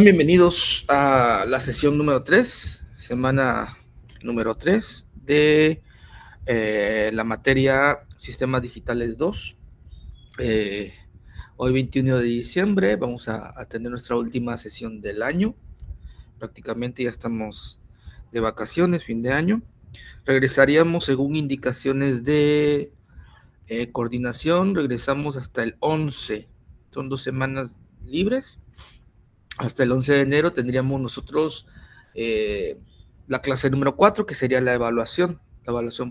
Bienvenidos a la sesión número 3, semana número 3 de la materia Sistemas Digitales 2. Hoy 21 de diciembre vamos a tener nuestra última sesión del año. Prácticamente ya estamos de vacaciones, fin de año. Regresaríamos según indicaciones de coordinación, regresamos hasta el 11. Son 2 semanas libres. Hasta el 11 de enero tendríamos nosotros la clase número 4, que sería la evaluación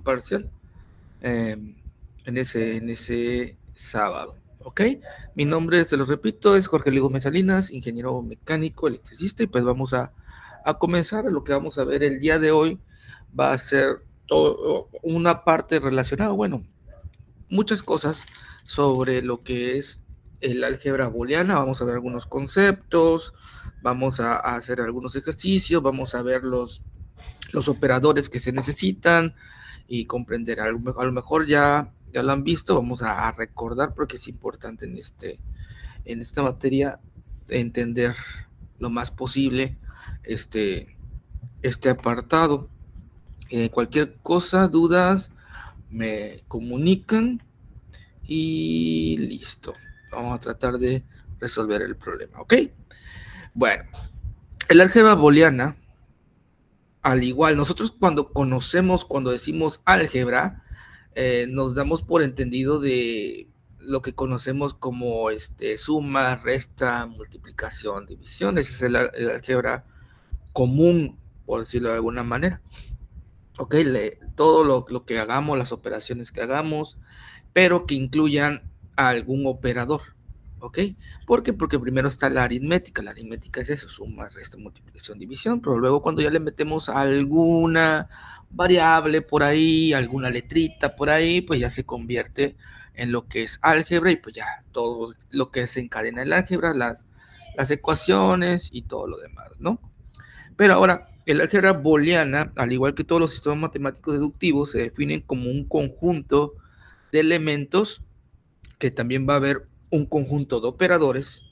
parcial, en ese sábado. ¿Ok? Mi nombre, se los repito, es Jorge Luis Gómez Salinas, ingeniero mecánico, electricista, y pues vamos a comenzar. Lo que vamos a ver el día de hoy va a ser una parte relacionada, bueno, muchas cosas sobre lo que es el álgebra booleana. Vamos a ver algunos conceptos, vamos a hacer algunos ejercicios, vamos a ver los operadores que se necesitan y comprender. A lo mejor ya lo han visto, vamos a recordar porque es importante en esta materia entender lo más posible este apartado. Cualquier cosa, dudas, me comunican y listo. Vamos a tratar de resolver el problema, ¿ok? Bueno, el álgebra booleana, al igual, nosotros cuando decimos álgebra, nos damos por entendido de lo que conocemos como suma, resta, multiplicación, división. Ese es el álgebra común, por decirlo de alguna manera. ¿Ok? Todo lo que hagamos, las operaciones que hagamos, pero que incluyan a algún operador. ¿Ok? ¿Por qué? Porque primero está la aritmética. La aritmética es eso, suma, resta, multiplicación, división, pero luego cuando ya le metemos alguna variable por ahí, alguna letrita por ahí, pues ya se convierte en lo que es álgebra, y pues ya todo lo que se encadena en el álgebra, las ecuaciones y todo lo demás, ¿no? Pero ahora, el álgebra booleana, al igual que todos los sistemas matemáticos deductivos, se definen como un conjunto de elementos, que también va a haber un conjunto de operadores,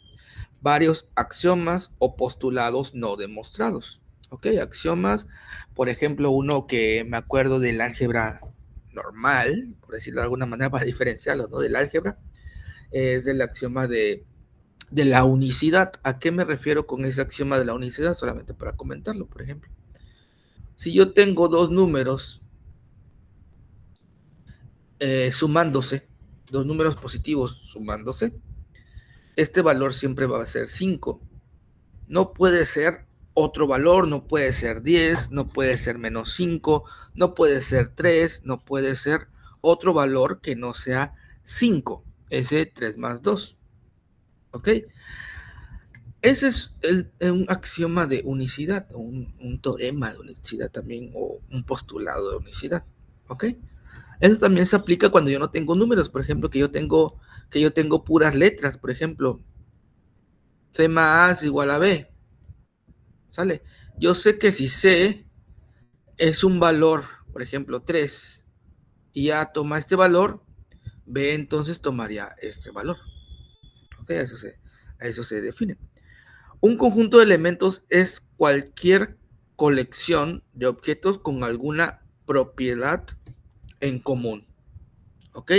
varios axiomas o postulados no demostrados. ¿Ok? Axiomas, por ejemplo, uno que me acuerdo del álgebra normal, por decirlo de alguna manera para diferenciarlo, ¿no? Del álgebra, es el axioma de la unicidad. ¿A qué me refiero con ese axioma de la unicidad? Solamente para comentarlo, por ejemplo. Si yo tengo dos números sumándose, dos números positivos sumándose, este valor siempre va a ser 5. No puede ser otro valor, no puede ser 10, no puede ser menos 5, no puede ser 3, no puede ser otro valor que no sea 5. Ese 3 más 2. ¿Ok? Ese es un axioma de unicidad, un teorema de unicidad también, o un postulado de unicidad. ¿Ok? Eso también se aplica cuando yo no tengo números, por ejemplo, que yo tengo puras letras, por ejemplo, C más A es igual a B. ¿Sale? Yo sé que si C es un valor, por ejemplo, 3, y A toma este valor, B entonces tomaría este valor. ¿Ok? A eso se define. Un conjunto de elementos es cualquier colección de objetos con alguna propiedad en común. ¿Ok?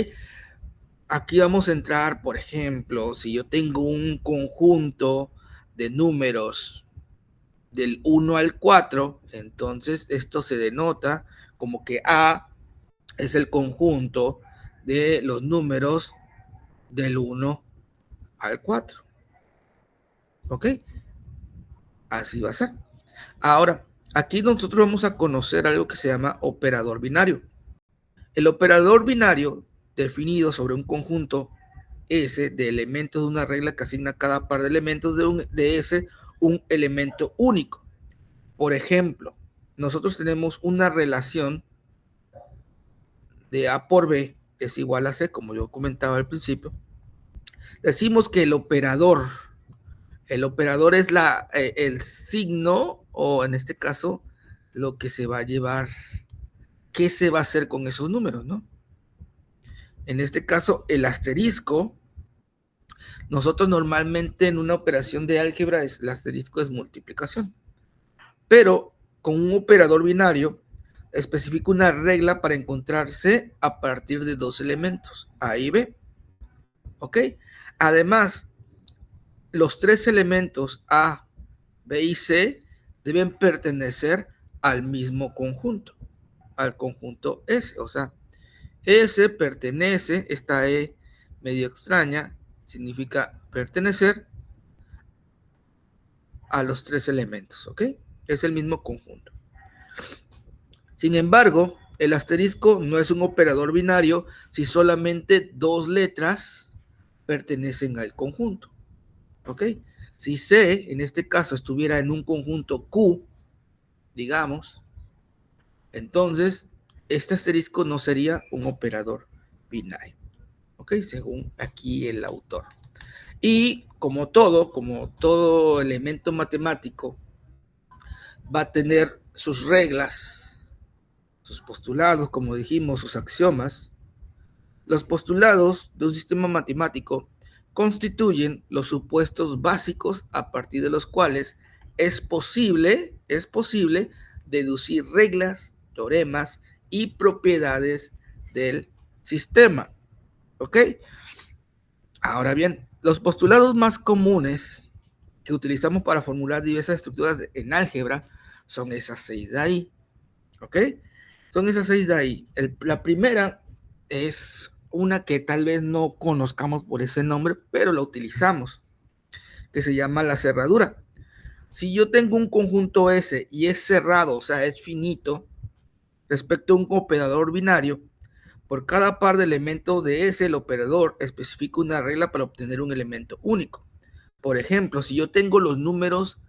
Aquí vamos a entrar, por ejemplo, si yo tengo un conjunto de números del 1 al 4, entonces esto se denota como que A es el conjunto de los números del 1 al 4. ¿Ok? Así va a ser. Ahora, aquí nosotros vamos a conocer algo que se llama operador binario. El operador binario, definido sobre un conjunto S de elementos de una regla que asigna a cada par de elementos de S un elemento único. Por ejemplo, nosotros tenemos una relación de A por B es igual a C, como yo comentaba al principio. Decimos que el operador es el signo, o en este caso, lo que se va a llevar, qué se va a hacer con esos números, ¿no? En este caso, el asterisco Nosotros normalmente en una operación de álgebra el asterisco es multiplicación, pero con un operador binario especifica una regla para encontrarse a partir de dos elementos, A y B. ¿Ok? Además, los tres elementos A, B y C deben pertenecer al mismo conjunto, al conjunto S. O sea, S pertenece, esta E medio extraña, significa pertenecer a los tres elementos, ¿ok? Es el mismo conjunto. Sin embargo, el asterisco no es un operador binario si solamente dos letras pertenecen al conjunto, ¿ok? Si C, en este caso, estuviera en un conjunto Q, digamos, entonces este asterisco no sería un operador binario, ¿ok? Según aquí el autor. Y como todo elemento matemático va a tener sus reglas, sus postulados, como dijimos, sus axiomas. Los postulados de un sistema matemático constituyen los supuestos básicos a partir de los cuales es posible deducir reglas, teoremas y propiedades del sistema. ¿Ok? Ahora bien, los postulados más comunes que utilizamos para formular diversas estructuras en álgebra son esas 6 de ahí. ¿Ok? Son esas 6 de ahí. La primera es una que tal vez no conozcamos por ese nombre, pero la utilizamos, que se llama la cerradura. Si yo tengo un conjunto S y es cerrado, o sea, es finito, respecto a un operador binario, por cada par de elementos de S, el operador especifica una regla para obtener un elemento único. Por ejemplo, si yo tengo los números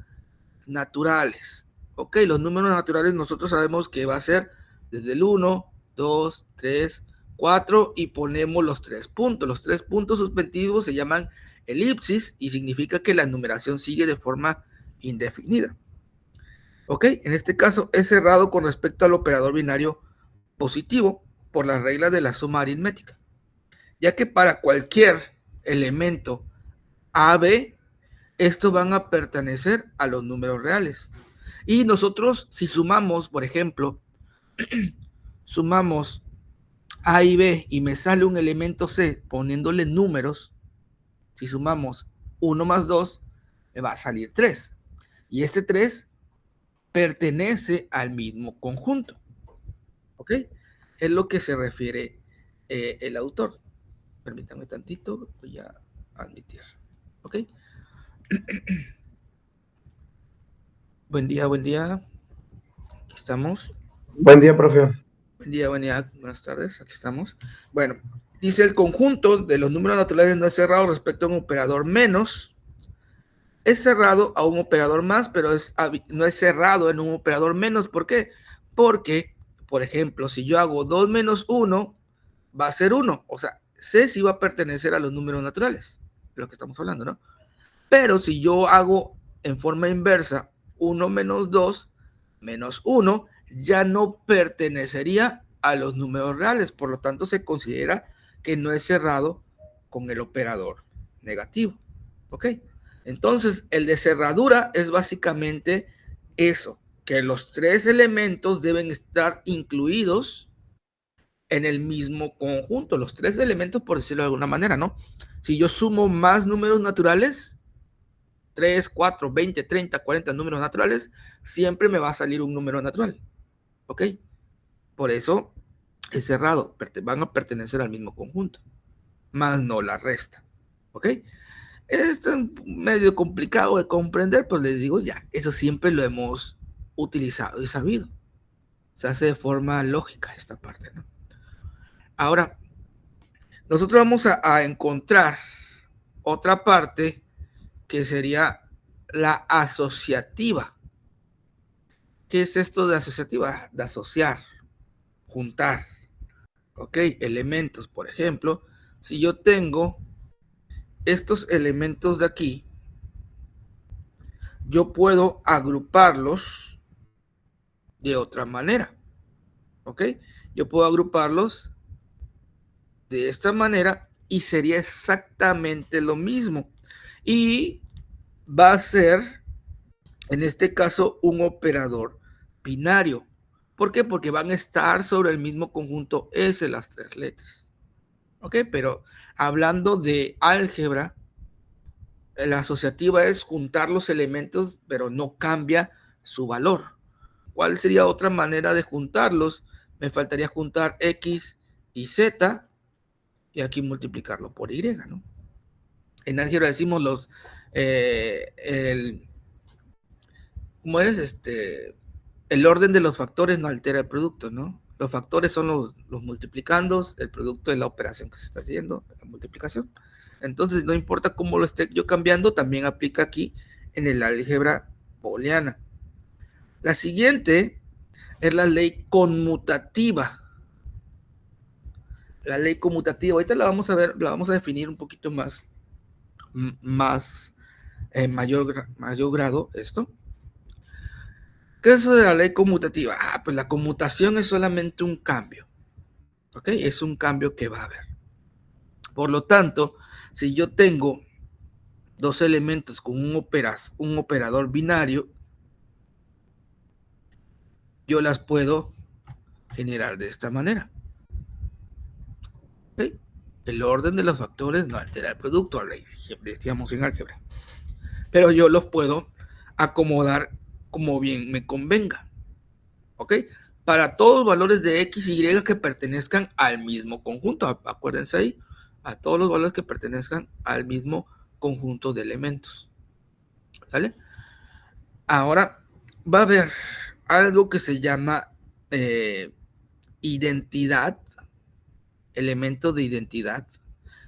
naturales, ok, los números naturales nosotros sabemos que va a ser desde el 1, 2, 3, 4 y ponemos los 3 puntos. Los 3 puntos suspensivos se llaman elipsis y significa que la numeración sigue de forma indefinida. Ok, en este caso es cerrado con respecto al operador binario positivo por las reglas de la suma aritmética, ya que para cualquier elemento AB, estos van a pertenecer a los números reales. Y nosotros, si sumamos, por ejemplo, sumamos A y B y me sale un elemento C poniéndole números, si sumamos 1 más 2, me va a salir 3. Y este 3 pertenece al mismo conjunto. ¿Ok? Es lo que se refiere el autor. Permítanme tantito, voy a admitir. ¿Ok? Buen día, buen día. Aquí estamos. Buen día, profe. Buen día, buenas tardes, aquí estamos. Bueno, dice el conjunto de los números naturales no es cerrado respecto a un operador menos. Es cerrado a un operador más, pero no es cerrado en un operador menos. ¿Por qué? Porque, por ejemplo, si yo hago 2 menos 1, va a ser 1. O sea, C sí va a pertenecer a los números naturales, de lo que estamos hablando, ¿no? Pero si yo hago en forma inversa 1 menos 2 menos 1, ya no pertenecería a los números reales. Por lo tanto, se considera que no es cerrado con el operador negativo. ¿Ok? Entonces, el de cerradura es básicamente eso, que los tres elementos deben estar incluidos en el mismo conjunto. Los tres elementos, por decirlo de alguna manera, ¿no? Si yo sumo más números naturales, 3, 4, 20, 30, 40 números naturales, siempre me va a salir un número natural. ¿Ok? Por eso es cerrado, van a pertenecer al mismo conjunto, más no la resta. ¿Ok? Esto es medio complicado de comprender, pues les digo ya, eso siempre lo hemos utilizado y sabido. Se hace de forma lógica esta parte, ¿no? Ahora, nosotros vamos a encontrar otra parte que sería la asociativa. ¿Qué es esto de asociativa? De asociar, juntar, ¿ok? Elementos, por ejemplo, si yo tengo estos elementos de aquí, yo puedo agruparlos de otra manera, ¿ok? Yo puedo agruparlos de esta manera y sería exactamente lo mismo. Y va a ser, en este caso, un operador binario. ¿Por qué? Porque van a estar sobre el mismo conjunto S las tres letras. ¿Ok? Pero hablando de álgebra, la asociativa es juntar los elementos, pero no cambia su valor. ¿Cuál sería otra manera de juntarlos? Me faltaría juntar X y Z y aquí multiplicarlo por Y, ¿no? En álgebra decimos ¿cómo es? El orden de los factores no altera el producto, ¿no? Los factores son los multiplicandos, el producto de la operación que se está haciendo, la multiplicación. Entonces, no importa cómo lo esté yo cambiando, también aplica aquí en el álgebra booleana. La siguiente es la ley conmutativa. La ley conmutativa, ahorita la vamos a ver, la vamos a definir un poquito más mayor grado esto. ¿Qué es eso de la ley conmutativa? Pues la conmutación es solamente un cambio. ¿Ok? Es un cambio que va a haber. Por lo tanto, si yo tengo dos elementos con un operador binario, yo las puedo generar de esta manera. ¿Ok? El orden de los factores no altera el producto, decíamos en álgebra. Pero yo los puedo acomodar como bien me convenga. ¿Ok? Para todos los valores de X y Y que pertenezcan al mismo conjunto. Acuérdense ahí, a todos los valores que pertenezcan al mismo conjunto de elementos. ¿Sale? Ahora va a haber algo que se llama identidad, elemento de identidad,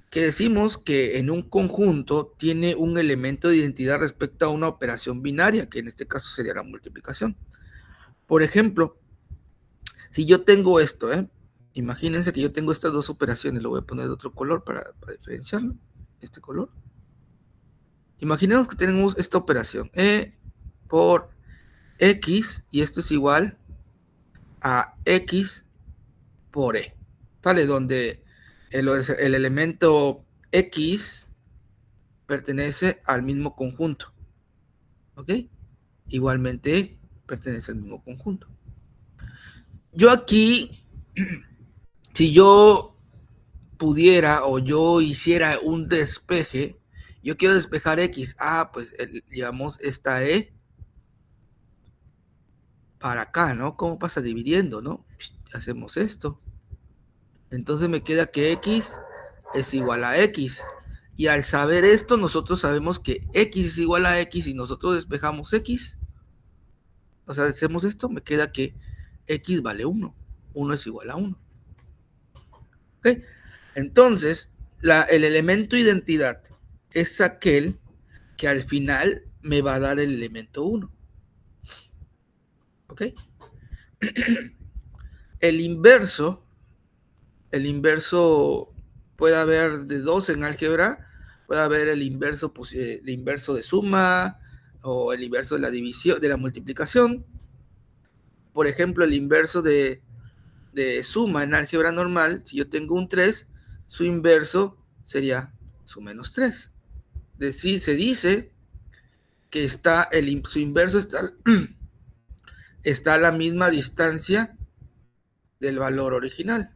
que decimos que en un conjunto tiene un elemento de identidad respecto a una operación binaria, que en este caso sería la multiplicación. Por ejemplo, si yo tengo esto, imagínense que yo tengo estas dos operaciones, lo voy a poner de otro color para diferenciarlo, este color. Imaginemos que tenemos esta operación, E por X, y esto es igual a X por E, ¿vale? Donde el elemento X pertenece al mismo conjunto, ¿ok? Igualmente pertenece al mismo conjunto. Yo aquí, si yo pudiera o yo hiciera un despeje, yo quiero despejar X, pues llevamos esta E para acá, ¿no? ¿Cómo pasa dividiendo, no? Hacemos esto. Entonces me queda que X es igual a X. Y al saber esto, nosotros sabemos que X es igual a X y nosotros despejamos X. O sea, hacemos esto, me queda que X vale 1. 1 es igual a 1. ¿Ok? Entonces, el elemento identidad es aquel que al final me va a dar el elemento 1. ¿Ok? El inverso puede haber de dos en álgebra, puede haber el inverso de suma o el inverso de la división, de la multiplicación. Por ejemplo, el inverso de suma en álgebra normal, si yo tengo un 3, su inverso sería su menos 3. Se dice que su inverso está a la misma distancia del valor original.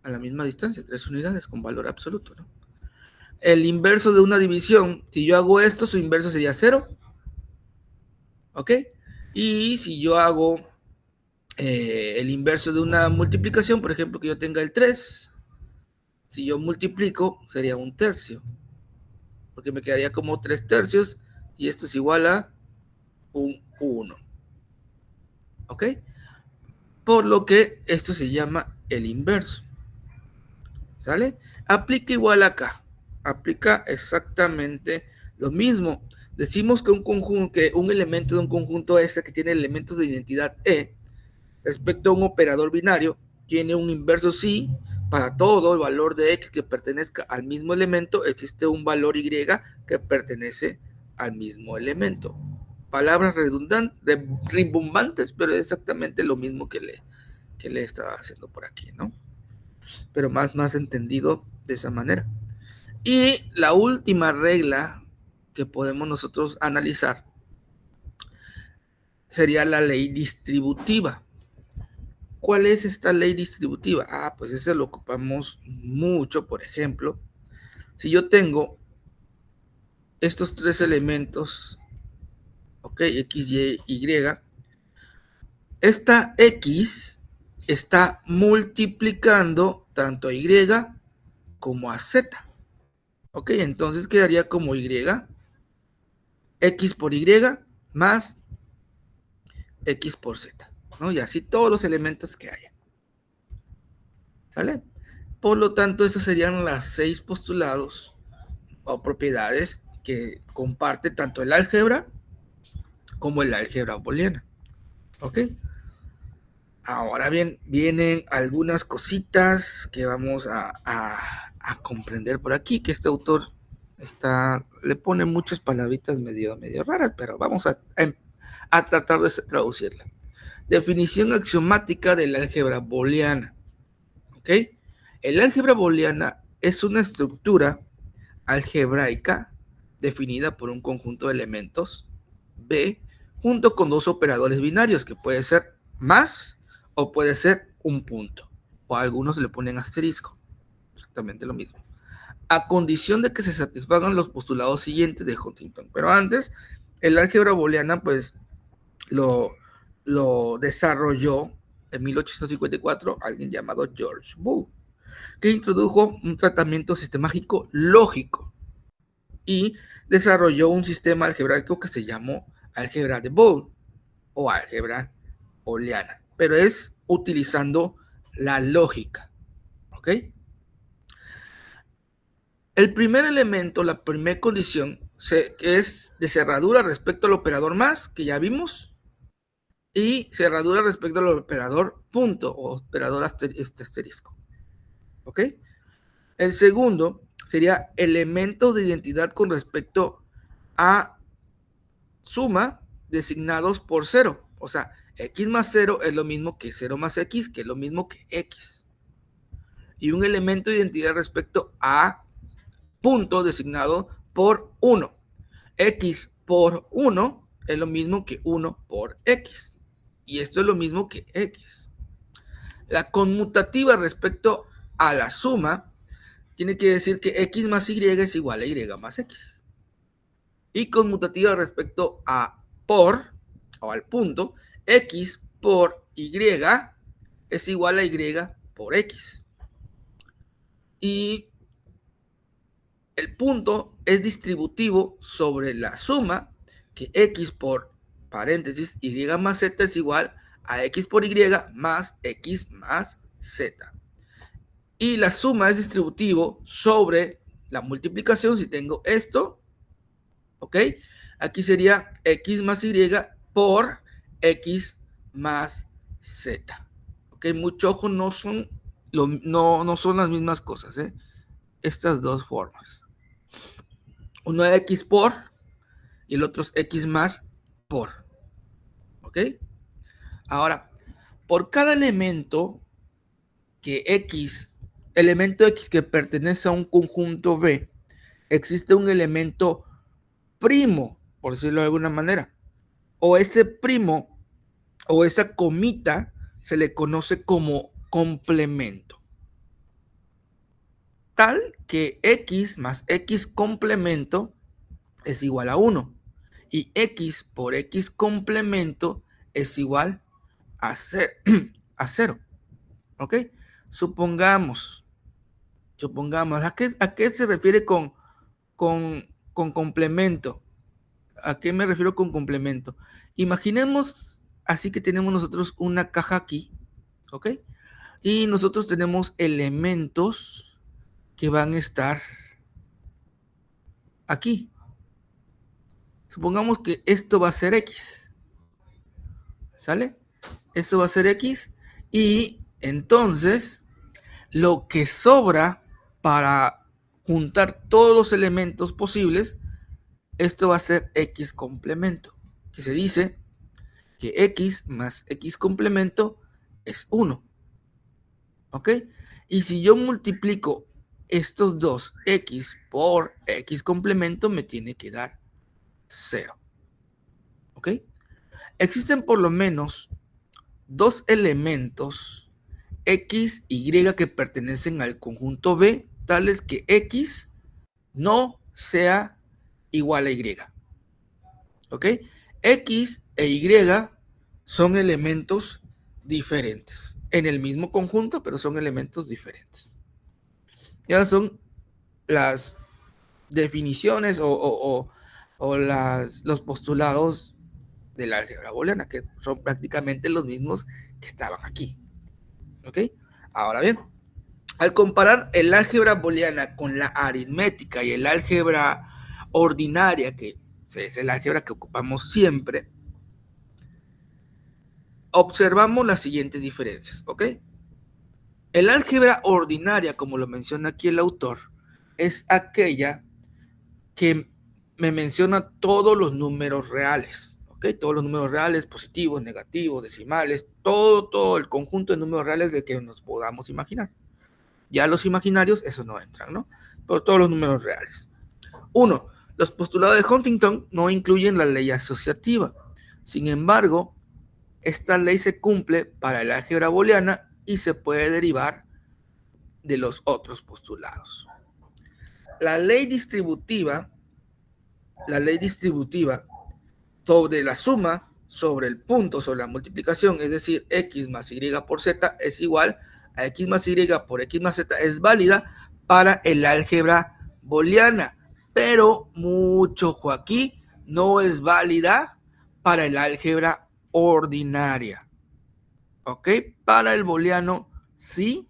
A la misma distancia, 3 unidades con valor absoluto, ¿no? El inverso de una división, si yo hago esto, su inverso sería 0. ¿Ok? Y si yo hago el inverso de una multiplicación, por ejemplo, que yo tenga el 3, si yo multiplico, sería 1/3. Porque me quedaría como 3/3 y esto es igual a un 1. ¿Ok? Por lo que esto se llama el inverso. ¿Sale? Aplica igual acá. Aplica exactamente lo mismo. Decimos que un elemento de un conjunto S que tiene elementos de identidad E respecto a un operador binario tiene un inverso si para todo el valor de X que pertenezca al mismo elemento existe un valor Y que pertenece al mismo elemento. Palabras rimbombantes, pero es exactamente lo mismo que le estaba haciendo por aquí, ¿no? pero más entendido de esa manera. Y la última regla que podemos nosotros analizar sería la ley distributiva. ¿Cuál es esta ley distributiva? Pues ese lo ocupamos mucho, por ejemplo, si yo tengo estos tres elementos, ok, X, Y, Y, esta X está multiplicando tanto a Y como a Z. Ok, entonces quedaría como Y, X por Y más X por Z, ¿no? Y así todos los elementos que haya. ¿Sale? Por lo tanto, esos serían las 6 postulados o propiedades que comparte tanto el álgebra como el álgebra booleana. ¿Ok? Ahora bien, vienen algunas cositas que vamos a comprender por aquí, que este autor le pone muchas palabritas medio raras, pero vamos a tratar de traducirla. Definición axiomática del álgebra booleana. ¿Ok? El álgebra booleana es una estructura algebraica definida por un conjunto de elementos B junto con dos operadores binarios, que puede ser más o puede ser un punto, o algunos le ponen asterisco, exactamente lo mismo, a condición de que se satisfagan los postulados siguientes de Huntington. Pero antes, el álgebra booleana pues lo desarrolló en 1854 alguien llamado George Boole, que introdujo un tratamiento sistemático lógico y desarrolló un sistema algebraico que se llamó álgebra de Boole o álgebra booleana, pero es utilizando la lógica, ¿ok? El primer elemento, la primera condición, es de cerradura respecto al operador más, que ya vimos, y cerradura respecto al operador punto o operador asterisco, ¿ok? El segundo sería elementos de identidad con respecto a suma designados por 0. O sea, x más 0 es lo mismo que 0 más x, que es lo mismo que x. Y un elemento de identidad respecto a punto designado por 1. X por 1 es lo mismo que 1 por x. Y esto es lo mismo que x. La conmutativa respecto a la suma tiene que decir que x más y es igual a y más x. Y conmutativa respecto a por, o al punto, x por y es igual a y por x. Y el punto es distributivo sobre la suma, que x por paréntesis y más z es igual a x por y más x más z. Y la suma es distributivo sobre la multiplicación. Si tengo esto, ¿ok? Aquí sería x más y por x más z. ¿Ok? Mucho ojo, no son las mismas cosas, ¿eh? Estas dos formas. Uno es x por y el otro es x más por. ¿Ok? Ahora, por cada elemento elemento x que pertenece a un conjunto B, existe un elemento primo, por decirlo de alguna manera. O ese primo o esa comita se le conoce como complemento. Tal que x más x complemento es igual a 1. Y x por x complemento es igual a 0. ¿Ok? Supongamos, ¿a qué se refiere con complemento? ¿A qué me refiero con complemento? Imaginemos así que tenemos nosotros una caja aquí, ¿ok? Y nosotros tenemos elementos que van a estar aquí. Supongamos que esto va a ser X, ¿sale? Esto va a ser X y entonces lo que sobra para juntar todos los elementos posibles, esto va a ser X complemento, que se dice que X más X complemento es 1. ¿Ok? Y si yo multiplico estos dos, x por x complemento, me tiene que dar 0. ¿Ok? Existen por lo menos dos elementos x, y que pertenecen al conjunto B, tales que x no sea igual a y. ¿Ok? X e y son elementos diferentes en el mismo conjunto, pero son elementos diferentes. Ya son las definiciones o los postulados de la álgebra booleana, que son prácticamente los mismos que estaban aquí. ¿Ok? Ahora bien, al comparar el álgebra booleana con la aritmética y el álgebra ordinaria, que es el álgebra que ocupamos siempre, observamos las siguientes diferencias, ¿ok? El álgebra ordinaria, como lo menciona aquí el autor, es aquella que me menciona todos los números reales, ¿ok? Todos los números reales, positivos, negativos, decimales, todo el conjunto de números reales de que nos podamos imaginar. Ya los imaginarios, eso no entran, ¿no? Pero todos los números reales. 1. Los postulados de Huntington no incluyen la ley asociativa. Sin embargo, esta ley se cumple para el álgebra booleana y se puede derivar de los otros postulados. La ley distributiva sobre la suma, sobre el punto, sobre la multiplicación, es decir, x más y por z es igual a x más y por x más z, es válida para el álgebra booleana, pero mucho ojo aquí, no es válida para el álgebra ordinaria. ¿Ok? Para el booleano sí,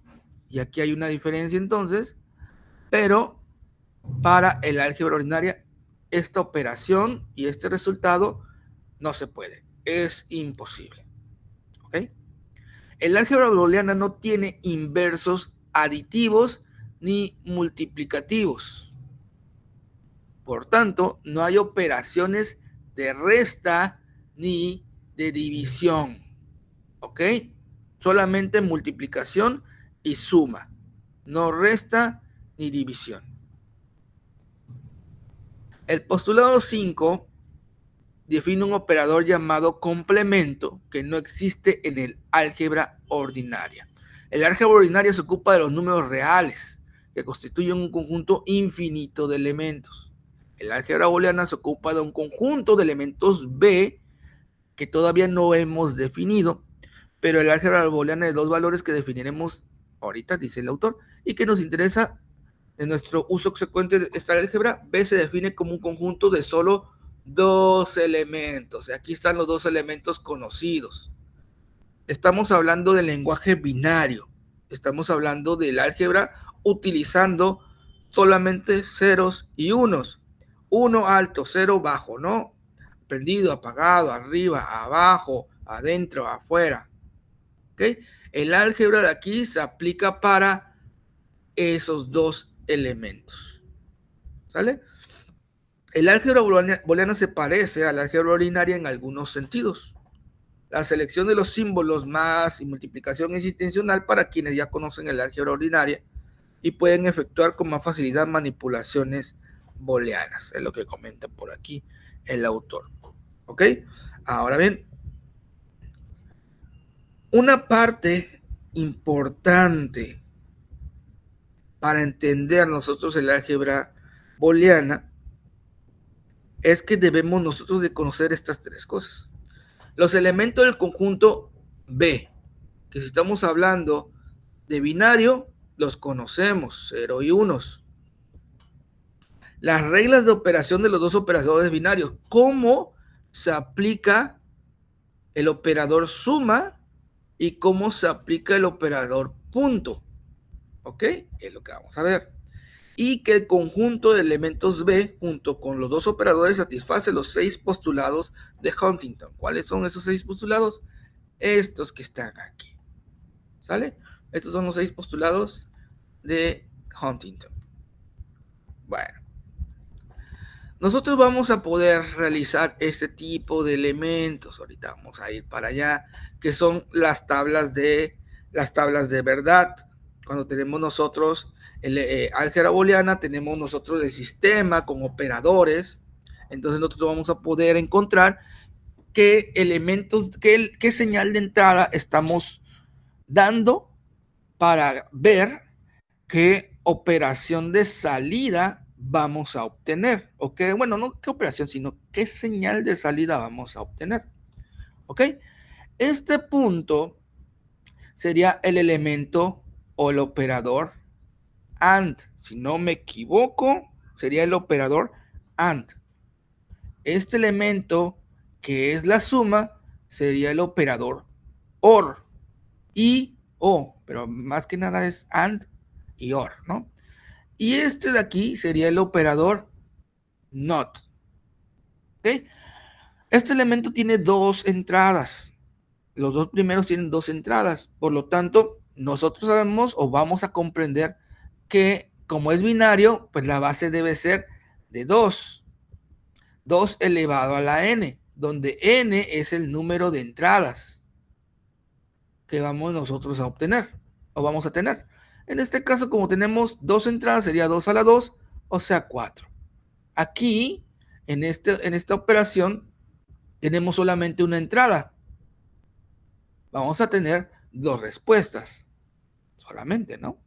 y aquí hay una diferencia entonces, pero para el álgebra ordinaria esta operación y este resultado no se puede, es imposible. ¿Ok? El álgebra booleana no tiene inversos aditivos ni multiplicativos. Por tanto, no hay operaciones de resta ni de división. ¿Ok? Solamente multiplicación y suma. No resta ni división. El postulado 5 define un operador llamado complemento que no existe en el álgebra ordinaria. El álgebra ordinaria se ocupa de los números reales, que constituyen un conjunto infinito de elementos. El álgebra booleana se ocupa de un conjunto de elementos B que todavía no hemos definido, pero el álgebra booleana de dos valores que definiremos ahorita, dice el autor, y que nos interesa en nuestro uso subsecuente de esta álgebra. B se define como un conjunto de solo dos elementos. Aquí están los dos elementos conocidos. Estamos hablando del lenguaje binario. Estamos hablando del álgebra utilizando solamente ceros y unos. Uno alto, cero bajo, ¿no? Prendido, apagado, arriba, abajo, adentro, afuera. ¿Ok? El álgebra de aquí se aplica para esos dos elementos. ¿Sale? El álgebra booleana se parece al álgebra ordinaria en algunos sentidos. La selección de los símbolos más y multiplicación es intencional para quienes ya conocen el álgebra ordinaria y pueden efectuar con más facilidad manipulaciones booleanas. Es lo que comenta por aquí el autor. ¿Ok? Ahora bien, una parte importante para entender nosotros el álgebra booleana es que debemos nosotros de conocer estas tres cosas. Los elementos del conjunto B, que si estamos hablando de binario, los conocemos, 0 y 1. Las reglas de operación de los dos operadores binarios, cómo se aplica el operador suma y cómo se aplica el operador punto. ¿Ok? Es lo que vamos a ver. Y que el conjunto de elementos B junto con los dos operadores satisface los 6 postulados de Huntington. ¿Cuáles son esos 6 postulados? Estos que están aquí. ¿Sale? Estos son los 6 postulados de Huntington. Bueno. Nosotros vamos a poder realizar este tipo de elementos. Ahorita vamos a ir para allá, que son las tablas de verdad. Cuando tenemos nosotros álgebra booleana, tenemos nosotros el sistema con operadores. Entonces nosotros vamos a poder encontrar qué elementos, qué señal de entrada estamos dando para ver qué operación de salida vamos a obtener. ¿Ok? Bueno, no qué operación, sino qué señal de salida vamos a obtener. ¿Ok? Este punto sería el elemento o el operador AND. Si no me equivoco, sería el operador AND. Este elemento, que es la suma, sería el operador OR y O, pero más que nada es AND y OR, ¿no? Y este de aquí sería el operador NOT. ¿Ok? Este elemento tiene dos entradas. Los dos primeros tienen dos entradas. Por lo tanto, nosotros sabemos o vamos a comprender que como es binario, pues la base debe ser de 2. 2 elevado a la n, donde n es el número de entradas que vamos nosotros a obtener o vamos a tener. En este caso, como tenemos dos entradas, sería 2 a la 2, o sea 4. Aquí, en esta operación, tenemos solamente una entrada. Vamos a tener dos respuestas solamente, ¿no?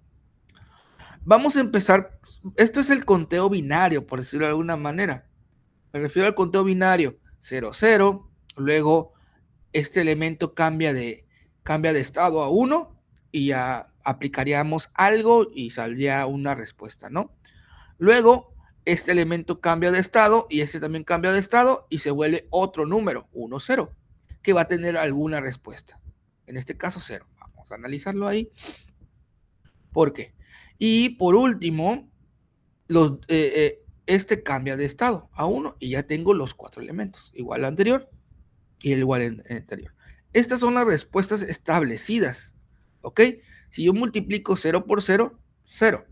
Vamos a empezar, esto es el conteo binario, por decirlo de alguna manera. Me refiero al conteo binario, 0, 0, luego este elemento cambia de estado a 1 y ya aplicaríamos algo y saldría una respuesta, ¿no? Luego, este elemento cambia de estado y este también cambia de estado y se vuelve otro número, 1, 0, que va a tener alguna respuesta. En este caso, 0. Vamos a analizarlo ahí. ¿Por qué? Y por último, este cambia de estado a 1 y ya tengo los 4 elementos, igual al anterior y el igual anterior. Estas son las respuestas establecidas, ¿ok? Si yo multiplico 0 por 0, 0.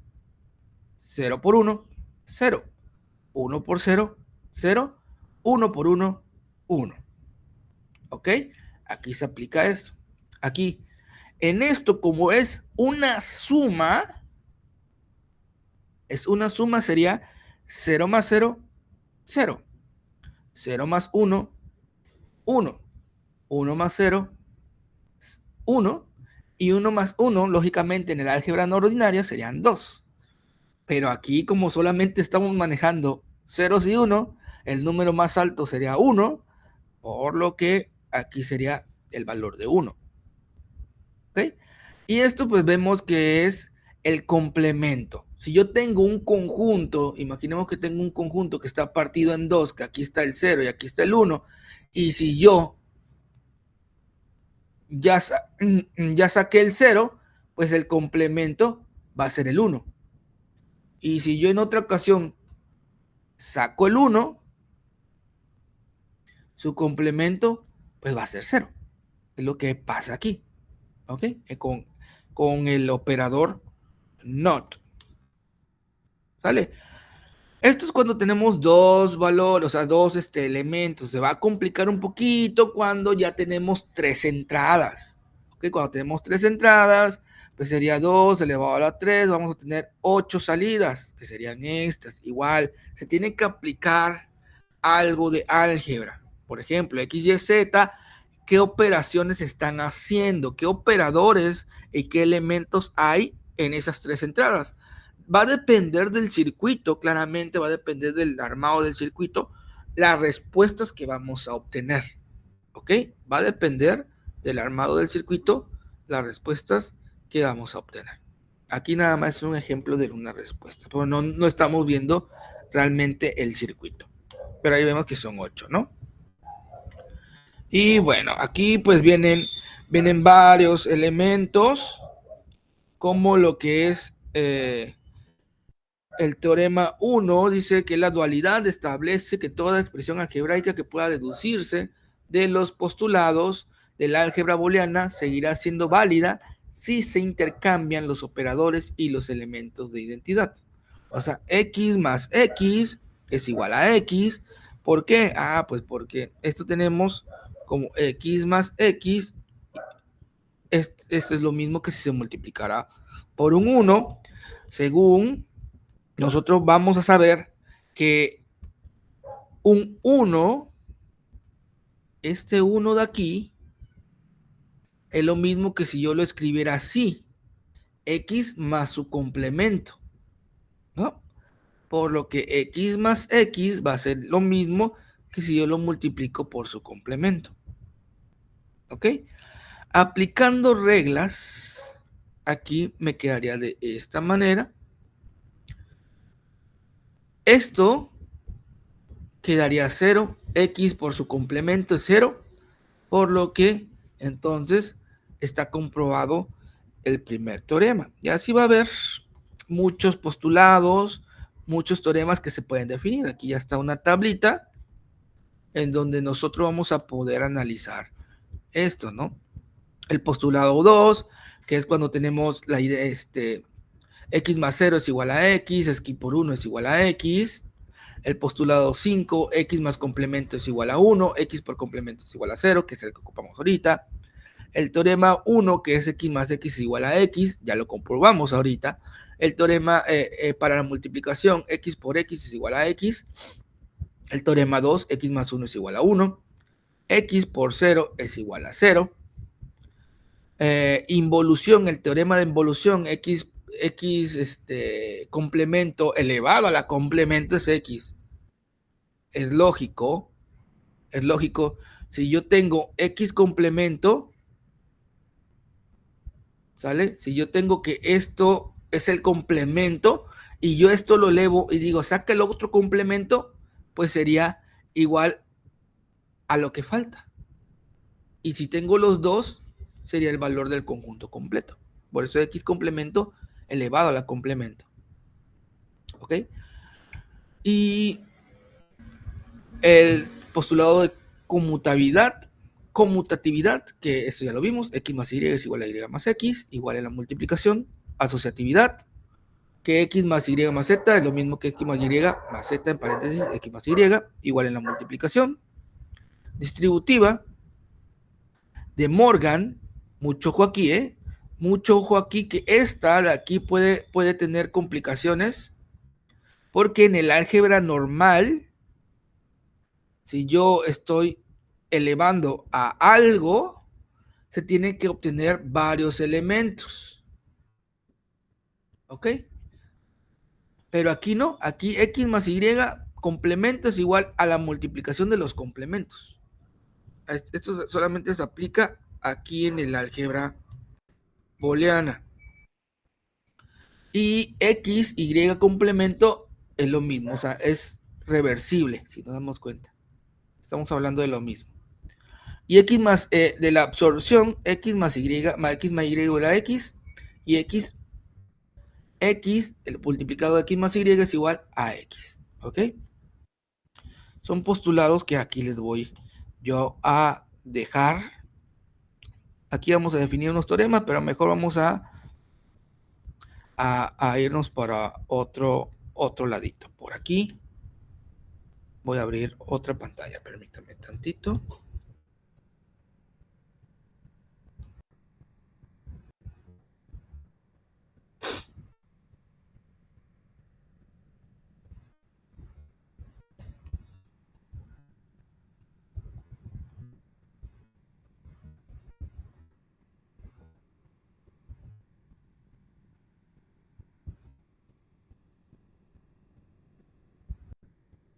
0 por 1, 0. 1 por 0, 0. 1 por 1, 1. ¿Ok? Aquí se aplica esto. Aquí, en esto, como es una suma, sería 0 más 0, 0. 0 más 1, 1. 1 más 0, 1. Y 1 más 1, lógicamente, en el álgebra no ordinaria serían 2. Pero aquí, como solamente estamos manejando ceros y 1, el número más alto sería 1, por lo que aquí sería el valor de 1. ¿Ok? Y esto pues vemos que es el complemento. Si yo tengo un conjunto, imaginemos que tengo un conjunto que está partido en 2, que aquí está el 0 y aquí está el 1, y si yo ya saqué el 0, pues el complemento va a ser el 1. Y si yo en otra ocasión saco el 1, su complemento pues va a ser 0. Es lo que pasa aquí. ¿Ok? Con el operador NOT. ¿Sale? Esto es cuando tenemos dos valores, o sea, dos elementos. Se va a complicar un poquito cuando ya tenemos tres entradas. ¿Ok? Cuando tenemos tres entradas, pues sería 2 elevado a la 3. Vamos a tener 8 salidas, que serían estas. Igual, se tiene que aplicar algo de álgebra. Por ejemplo, X, Y, Z, ¿qué operaciones están haciendo? ¿Qué operadores y qué elementos hay en esas tres entradas? Va a depender del circuito, claramente va a depender del armado del circuito, las respuestas que vamos a obtener. ¿Ok? Va a depender del armado del circuito, las respuestas que vamos a obtener. Aquí nada más es un ejemplo de una respuesta, pero no estamos viendo realmente el circuito. Pero ahí vemos que son 8, ¿no? Y bueno, aquí pues vienen varios elementos, como lo que es el teorema 1, dice que la dualidad establece que toda expresión algebraica que pueda deducirse de los postulados de la álgebra booleana seguirá siendo válida si se intercambian los operadores y los elementos de identidad. O sea, x más x es igual a x. ¿Por qué? Ah, pues porque esto tenemos como x más x. Esto es lo mismo que si se multiplicara por un 1, según nosotros vamos a saber que un 1, este 1 de aquí, es lo mismo que si yo lo escribiera así, x más su complemento, ¿no? Por lo que x más x va a ser lo mismo que si yo lo multiplico por su complemento. ¿Ok? Aplicando reglas, aquí me quedaría de esta manera. Esto quedaría 0, x por su complemento es 0, por lo que entonces está comprobado el primer teorema. Y así va a haber muchos postulados, muchos teoremas que se pueden definir. Aquí ya está una tablita en donde nosotros vamos a poder analizar esto, ¿no? El postulado 2, que es cuando tenemos la idea, x más 0 es igual a x por 1 es igual a x. El postulado 5, x más complemento es igual a 1, x por complemento es igual a 0, que es el que ocupamos ahorita. El teorema 1, que es x más x es igual a x, ya lo comprobamos ahorita. El teorema para la multiplicación, x por x es igual a x. El teorema 2, x más 1 es igual a 1. X por 0 es igual a 0. Involución, el teorema de involución, x complemento elevado a la complemento es x. Es lógico, si yo tengo x complemento, ¿sale? Si yo tengo que esto es el complemento y yo esto lo elevo y digo, saca el otro complemento, pues sería igual a lo que falta. Y si tengo los dos, sería el valor del conjunto completo. Por eso x complemento elevado a la complemento. ¿Ok? Y el postulado de conmutatividad, que esto ya lo vimos, x más y es igual a y más x, igual a la multiplicación. Asociatividad, que x más y más z es lo mismo que x más y más z en paréntesis, x más y, igual en la multiplicación. Distributiva, de Morgan, mucho ojo aquí, mucho ojo aquí, que esta de aquí puede tener complicaciones, porque en el álgebra normal, si yo estoy elevando a algo, se tienen que obtener varios elementos. ¿Ok? Pero aquí no, aquí x más y complemento es igual a la multiplicación de los complementos. Esto solamente se aplica aquí en el álgebra booleana. Y x, y complemento es lo mismo, o sea, es reversible, si nos damos cuenta. Estamos hablando de lo mismo. Y x más de la absorción, x más y, más x más y igual a x, y x, el multiplicado de x más y es igual a x. ¿Ok? Son postulados que aquí les voy yo a dejar. Aquí vamos a definir unos teoremas, pero mejor vamos a irnos para otro ladito. Por aquí voy a abrir otra pantalla, permítanme tantito.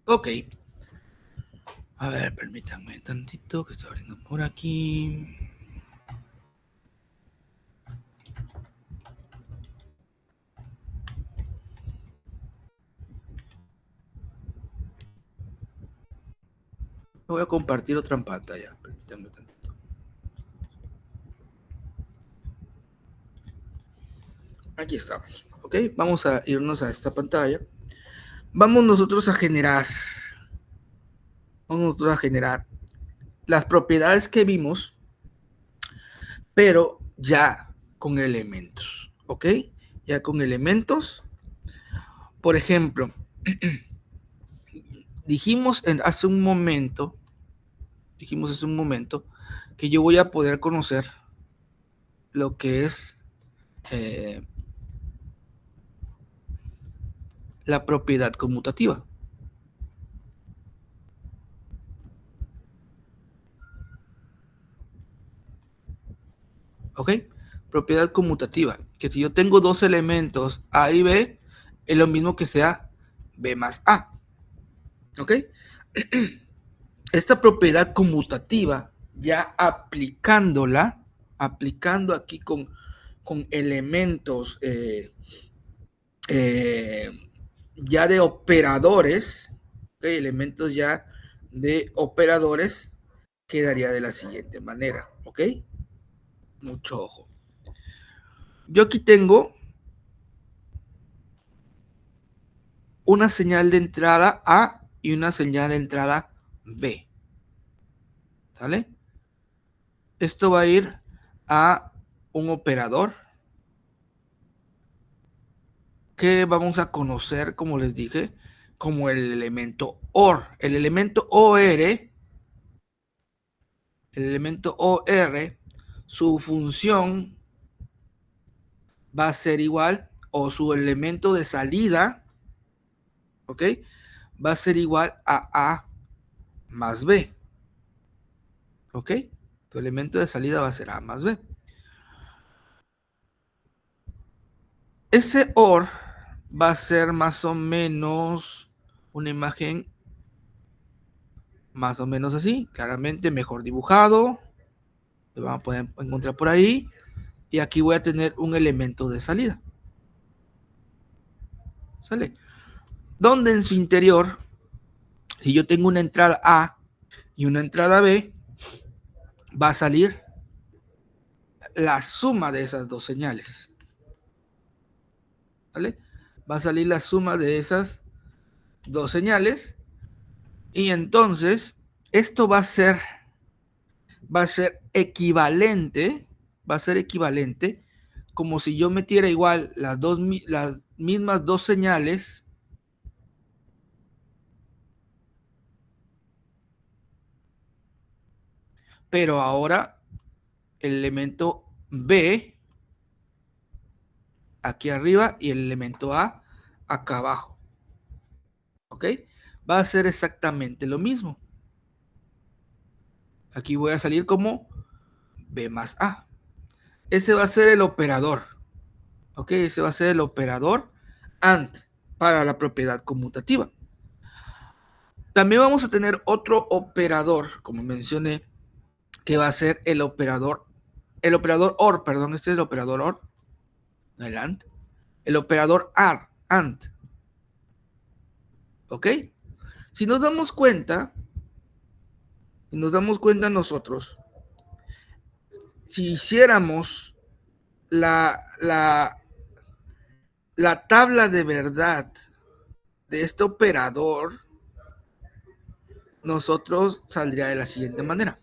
Ok. A ver, permítanme tantito que estoy abriendo por aquí. Voy a compartir otra pantalla. Permítanme tantito. Aquí estamos. Ok, vamos a irnos a esta pantalla. Vamos nosotros a generar. Las propiedades que vimos, pero ya con elementos. ¿Ok? Ya con elementos. Por ejemplo, dijimos hace un momento que yo voy a poder conocer lo que es la propiedad conmutativa. ¿Ok? Propiedad conmutativa, que si yo tengo dos elementos A y B, es lo mismo que sea B más A. ¿Ok? Esta propiedad conmutativa, ya aplicando aquí con elementos ya de operadores, ¿okay? Elementos ya de operadores, quedaría de la siguiente manera, ¿ok? Mucho ojo. Yo aquí tengo una señal de entrada A y una señal de entrada B, ¿sale? Esto va a ir a un operador que vamos a conocer, como les dije, como el elemento OR. El elemento OR, su función va a ser igual, o su elemento de salida, ¿ok? Va a ser igual a A más B, ¿ok? Tu elemento de salida va a ser A más B. Ese OR va a ser más o menos una imagen más o menos así, claramente mejor dibujado, lo van a poder encontrar por ahí, y aquí voy a tener un elemento de salida, ¿sale? Donde en su interior, si yo tengo una entrada A y una entrada B, va a salir la suma de esas dos señales, ¿vale? Va a salir la suma de esas dos señales, y entonces esto va a ser equivalente, como si yo metiera igual las mismas dos señales, pero ahora el elemento B aquí arriba y el elemento A acá abajo, ¿ok? Va a ser exactamente lo mismo. Aquí voy a salir como B más A. Ese va a ser el operador, ¿ok? Ese va a ser el operador AND para la propiedad conmutativa. También vamos a tener otro operador, como mencioné, que va a ser el operador OR, perdón, este es el operador OR, el AND, el operador AND, ¿ok? Si nos damos cuenta nosotros, si hiciéramos la tabla de verdad de este operador, nosotros saldría de la siguiente manera.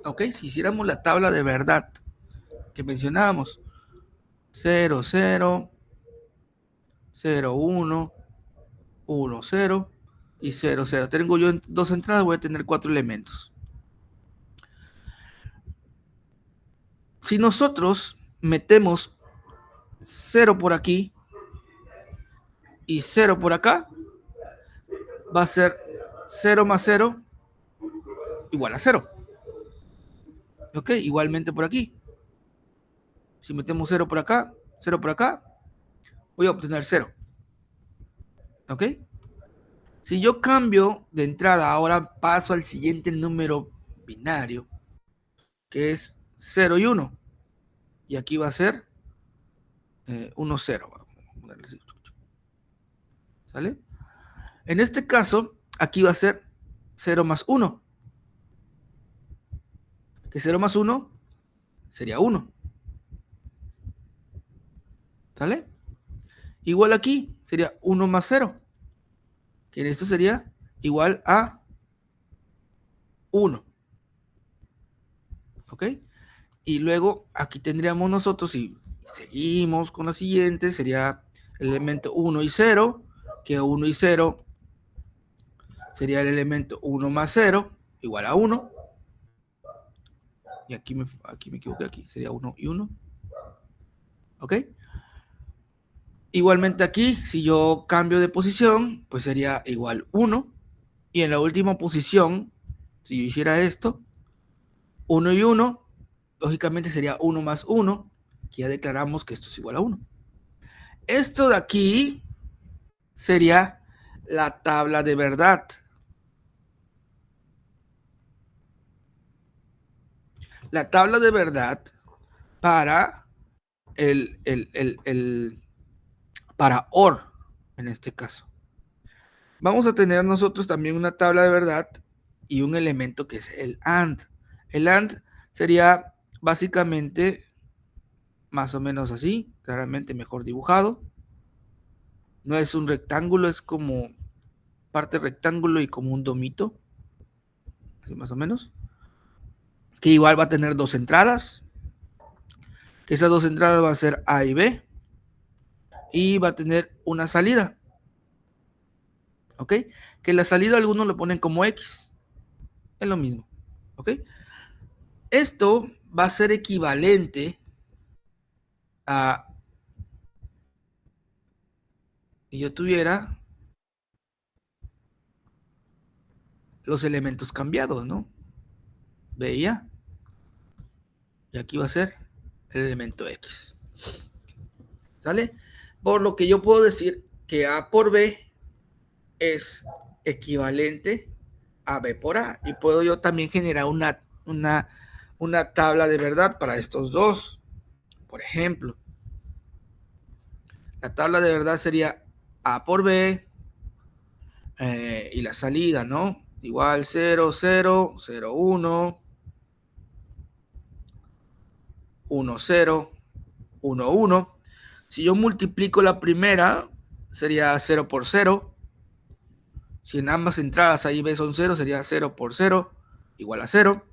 ¿Ok? Si hiciéramos la tabla de verdad que mencionábamos, 0, 0, 0, 1, 1, 0 y 0, 0. Tengo yo dos entradas, voy a tener 4 elementos. Si nosotros metemos 0 por aquí y 0 por acá, va a ser 0 más 0 igual a 0. ¿Ok? Igualmente por aquí. Si metemos 0 por acá, 0 por acá, voy a obtener 0. ¿Ok? Si yo cambio de entrada, ahora paso al siguiente número binario, que es 0 y 1. Y aquí va a ser 1, 0. ¿Sale? En este caso, aquí va a ser 0 más 1. Que 0 más 1 sería 1. ¿Sale? Igual aquí sería 1 más 0. Que en esto sería igual a 1. ¿Ok? Y luego aquí tendríamos nosotros, si seguimos con la siguiente, sería el elemento 1 y 0, que 1 y 0 sería el elemento 1 más 0, igual a 1. Y aquí me equivoqué, aquí sería 1 y 1. ¿Ok? Igualmente aquí, si yo cambio de posición, pues sería igual 1. Y en la última posición, si yo hiciera esto, 1 y 1, lógicamente sería 1 más 1, que ya declaramos que esto es igual a 1. Esto de aquí sería la tabla de verdad. La tabla de verdad para para OR, en este caso. Vamos a tener nosotros también una tabla de verdad y un elemento que es el AND. El AND sería básicamente más o menos así, claramente mejor dibujado. No es un rectángulo, es como parte rectángulo y como un domito, así más o menos. Que igual va a tener dos entradas, que esas dos entradas van a ser A y B, y va a tener una salida, ¿ok? Que la salida algunos lo ponen como X, es lo mismo, ¿ok? Esto va a ser equivalente a, si yo tuviera los elementos cambiados, ¿no? Veía, y aquí va a ser el elemento X, ¿sale? Por lo que yo puedo decir que A por B es equivalente a B por A, y puedo yo también generar una tabla de verdad para estos dos. Por ejemplo, la tabla de verdad sería A por B y la salida, ¿no? Igual 0, 0, 0, 1, 1, 0, 1, 1. Si yo multiplico la primera, sería 0 por 0. Si en ambas entradas ahí B son 0, sería 0 por 0 igual a 0.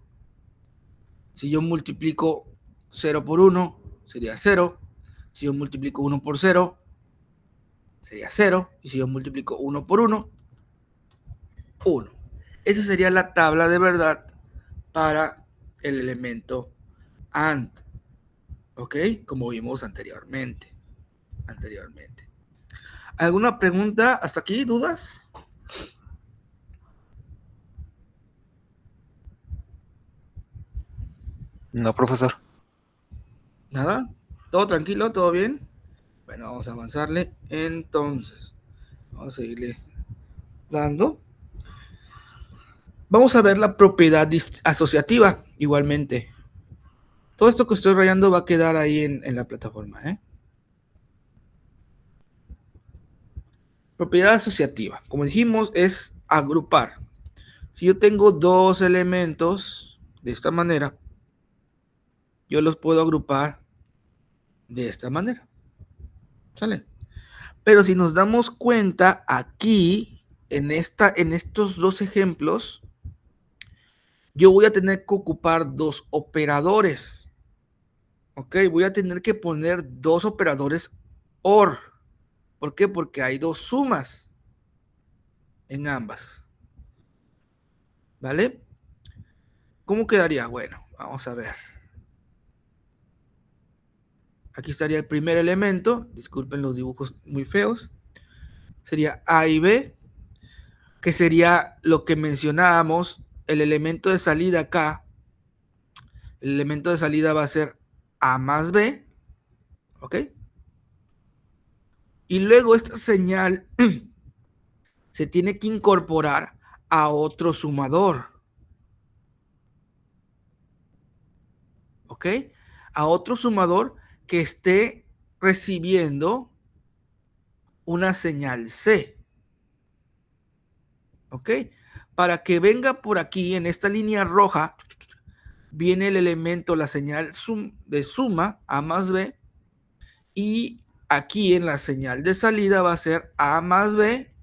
Si yo multiplico 0 por 1, sería 0. Si yo multiplico 1 por 0, sería 0. Y si yo multiplico 1 por 1, 1. Esa sería la tabla de verdad para el elemento AND. ¿Ok? Como vimos anteriormente. ¿Alguna pregunta hasta aquí? ¿Dudas? No, profesor. ¿Nada? ¿Todo tranquilo? ¿Todo bien? Bueno, vamos a avanzarle. Entonces, vamos a seguirle dando. Vamos a ver la propiedad asociativa igualmente. Todo esto que estoy rayando va a quedar ahí en la plataforma. Propiedad asociativa, como dijimos, es agrupar. Si yo tengo dos elementos de esta manera, yo los puedo agrupar de esta manera. ¿Sale? Pero si nos damos cuenta aquí, en estos dos ejemplos, yo voy a tener que ocupar dos operadores. ¿Ok? Voy a tener que poner dos operadores OR. ¿Por qué? Porque hay dos sumas en ambas. ¿Vale? ¿Cómo quedaría? Bueno, vamos a ver. Aquí estaría el primer elemento. Disculpen los dibujos muy feos. Sería A y B, que sería lo que mencionábamos. El elemento de salida acá. El elemento de salida va a ser A más B. ¿Ok? Y luego esta señal se tiene que incorporar a otro sumador. ¿Ok? A otro sumador que esté recibiendo una señal C. ¿Ok? Para que venga por aquí, en esta línea roja, viene el elemento, la señal de suma, A más B, y aquí en la señal de salida va a ser A más B,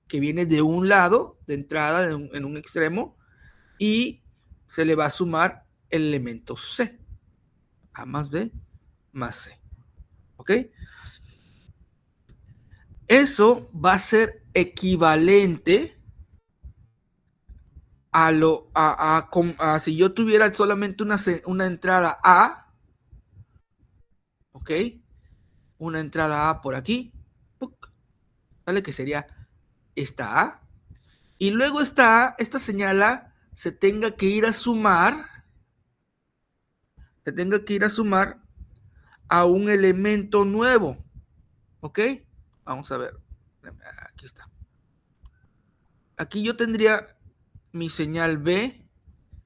que viene de un lado, de entrada, en un extremo, y se le va a sumar el elemento C. A más B más C. ¿Ok? Eso va a ser equivalente si yo tuviera solamente una entrada A, ¿ok? una entrada A por aquí, ¿vale? Que sería esta A. Y luego esta señal A se tenga que ir a sumar, a un elemento nuevo, ¿ok? Vamos a ver, aquí está. Aquí yo tendría mi señal B,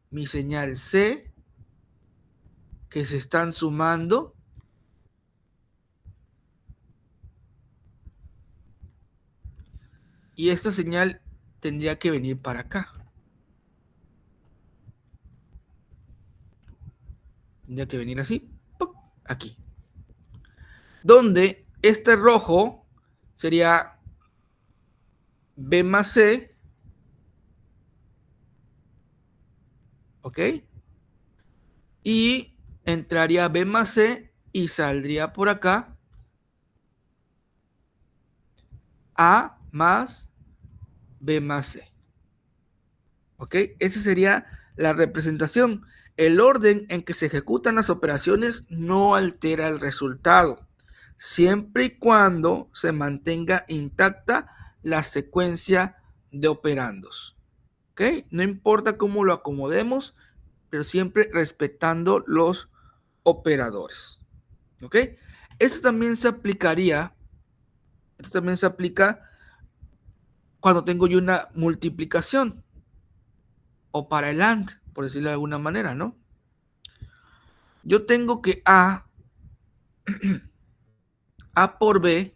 mi señal C, que se están sumando. Y esta señal tendría que venir para acá. Tendría que venir así, ¡puc! Aquí. Donde este rojo sería B más C, ¿ok? Y entraría B más C y saldría por acá A más B más C, ¿ok? Esa sería la representación. El orden en que se ejecutan las operaciones no altera el resultado, siempre y cuando se mantenga intacta la secuencia de operandos, ¿ok? No importa cómo lo acomodemos, pero siempre respetando los operadores, ¿ok? Esto también se aplica cuando tengo yo una multiplicación o para el AND, por decirlo de alguna manera, ¿no? Yo tengo que A por B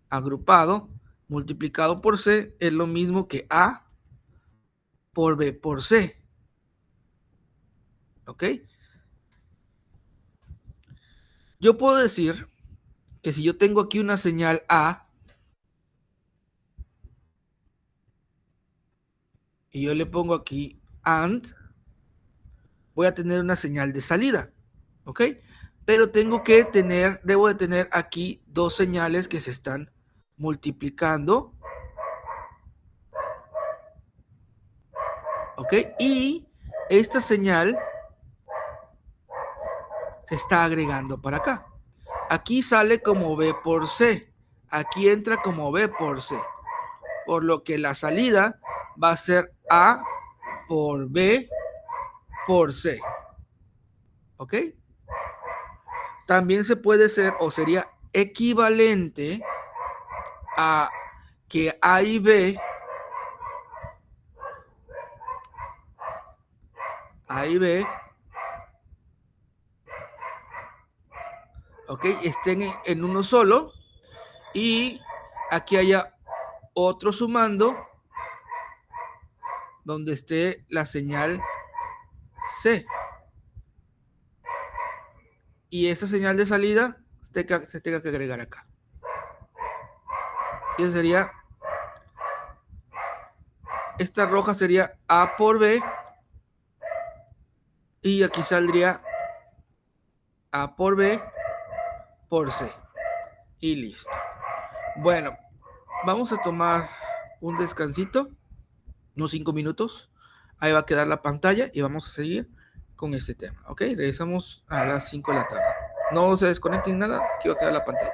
agrupado multiplicado por C es lo mismo que A por B por C, ¿ok? Yo puedo decir que si yo tengo aquí una señal A y yo le pongo aquí AND, voy a tener una señal de salida, ¿ok? Pero debo de tener aquí dos señales que se están multiplicando, ¿ok? Y esta señal se está agregando para acá. Aquí sale como B por C, aquí entra como B por C, por lo que la salida va a ser A por B por C, ¿ok? También se puede hacer o sería equivalente a que A y B, ¿ok? Estén en uno solo y aquí haya otro sumando donde esté la señal C. Y esa señal de salida se tenga que agregar acá. Y esa sería, esta roja sería A por B y aquí saldría A por B por C. Y listo. Bueno, vamos a tomar un descansito, unos 5 minutos. Ahí va a quedar la pantalla y vamos a seguir con este tema. ¿Ok? Regresamos a las 5 de la tarde. No se desconecten nada, que va a quedar la pantalla.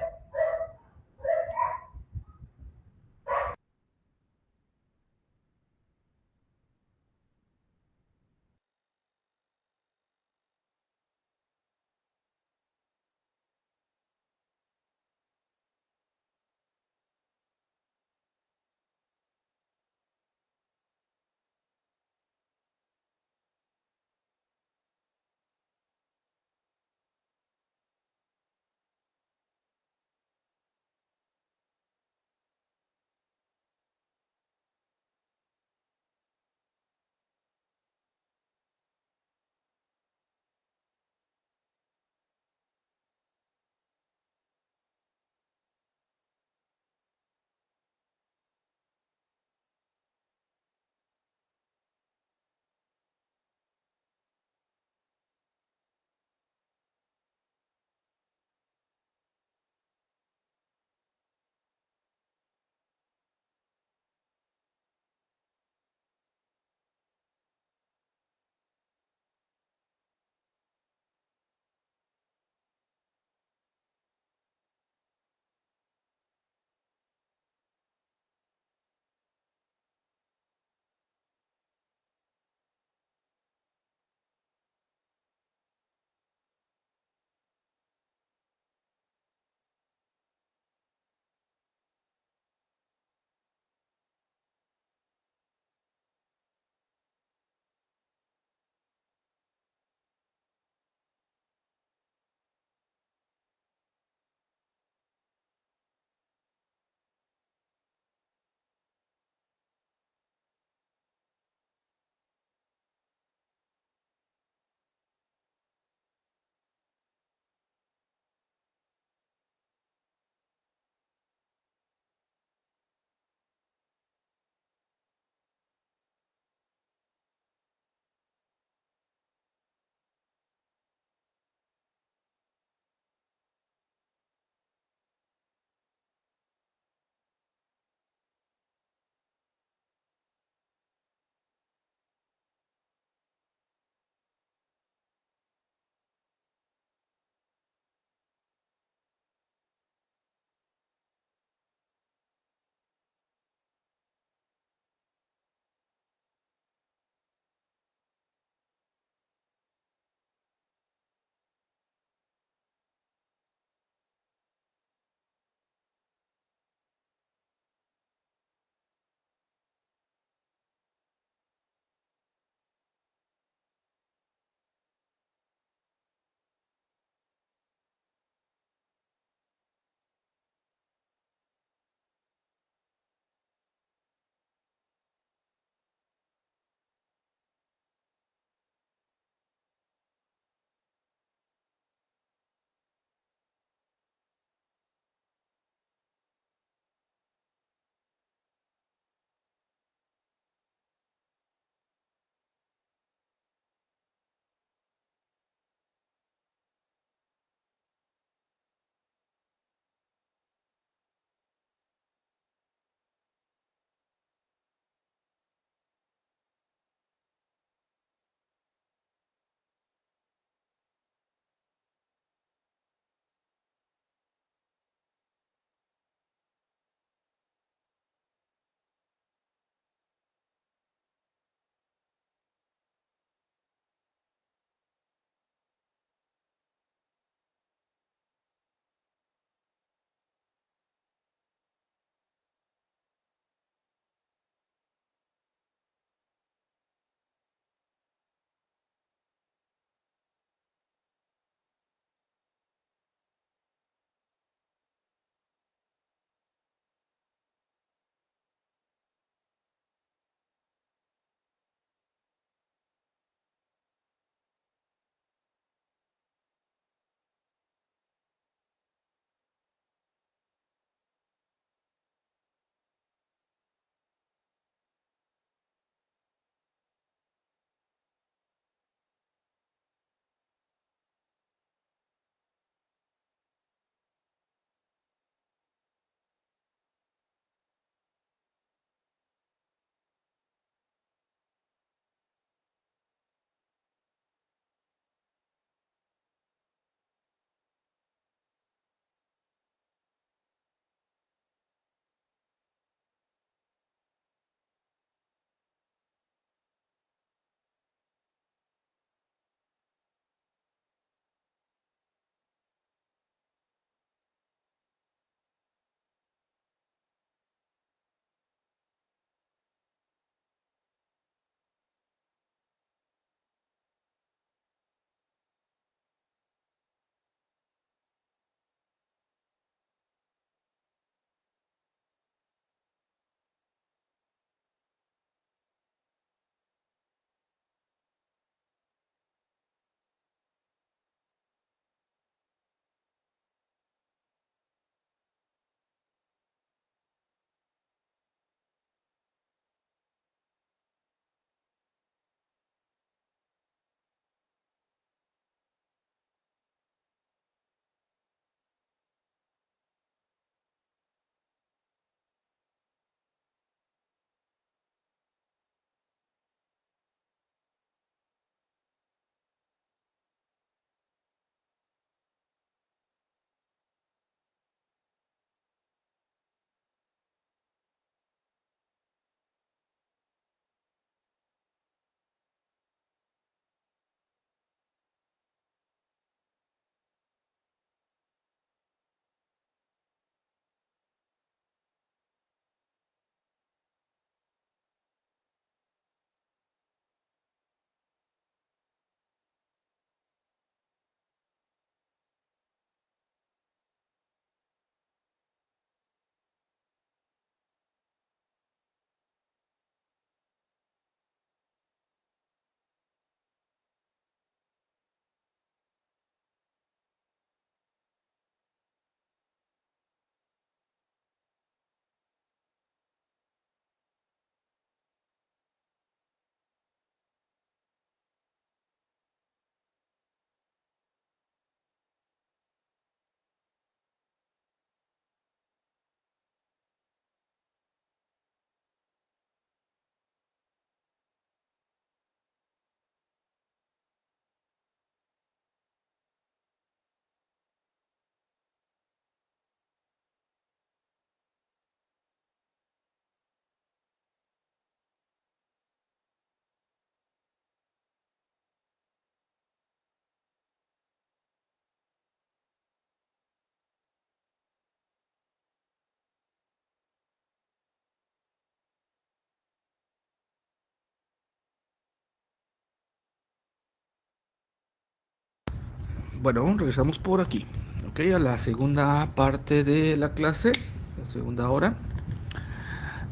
Bueno, regresamos por aquí, ok, a la segunda parte de la clase, la segunda hora.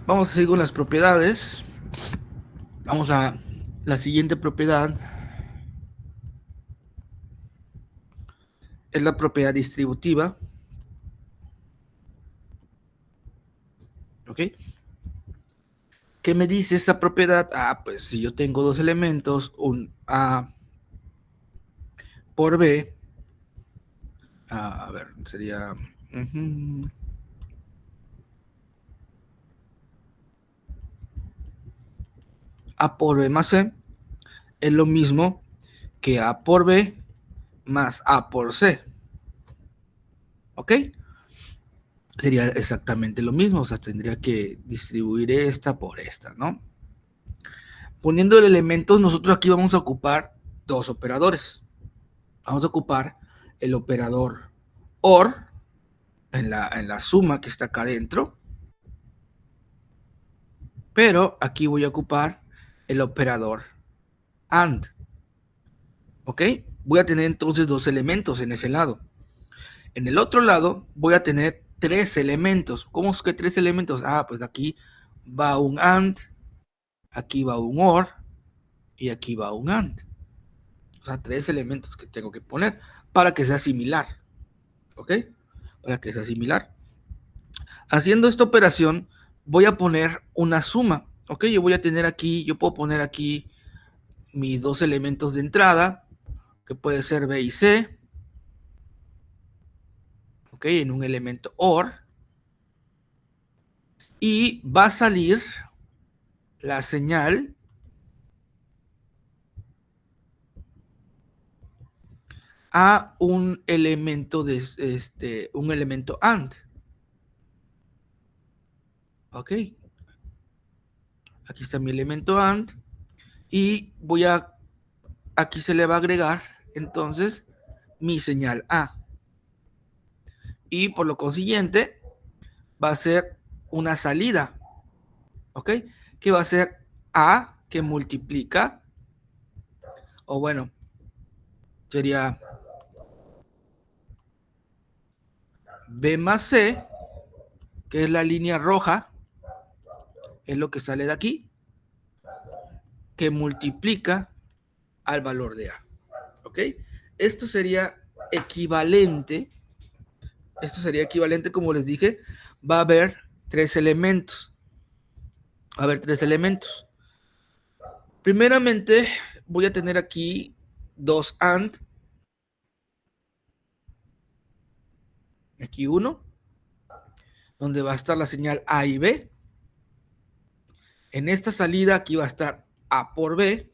Vamos a seguir con las propiedades. Vamos a la siguiente propiedad. Es la propiedad distributiva. ¿Ok? ¿Qué me dice esta propiedad? Ah, pues si yo tengo dos elementos, un A por B, a ver, sería... A por B más C es lo mismo que A por B más A por C. ¿Ok? Sería exactamente lo mismo, o sea, tendría que distribuir esta por esta, ¿no? Poniendo el elemento, nosotros aquí vamos a ocupar dos operadores. Vamos a ocupar el operador OR en la suma que está acá adentro, pero aquí voy a ocupar el operador AND. ¿Ok? Voy a tener entonces dos elementos en ese lado. En el otro lado voy a tener tres elementos. ¿Cómo es que tres elementos? Ah, pues aquí va un AND, aquí va un OR y aquí va un AND. O sea, tres elementos que tengo que poner para que sea similar. ¿Ok? Para que sea similar. Haciendo esta operación voy a poner una suma. ¿Ok? Yo voy a tener aquí, yo puedo poner aquí mis dos elementos de entrada, que puede ser B y C. ¿Ok? En un elemento OR. Y va a salir la señal a un elemento de un elemento AND. Ok. Aquí está mi elemento AND. Y aquí se le va a agregar entonces mi señal A. Y por lo consiguiente va a ser una salida. ¿Ok? Que va a ser A que multiplica. O bueno, sería B más C, que es la línea roja, es lo que sale de aquí, que multiplica al valor de A. ¿Ok? Esto sería equivalente, como les dije, va a haber tres elementos. Va a haber tres elementos. Primeramente, voy a tener aquí dos AND. Aquí uno, donde va a estar la señal A y B. En esta salida aquí va a estar A por B.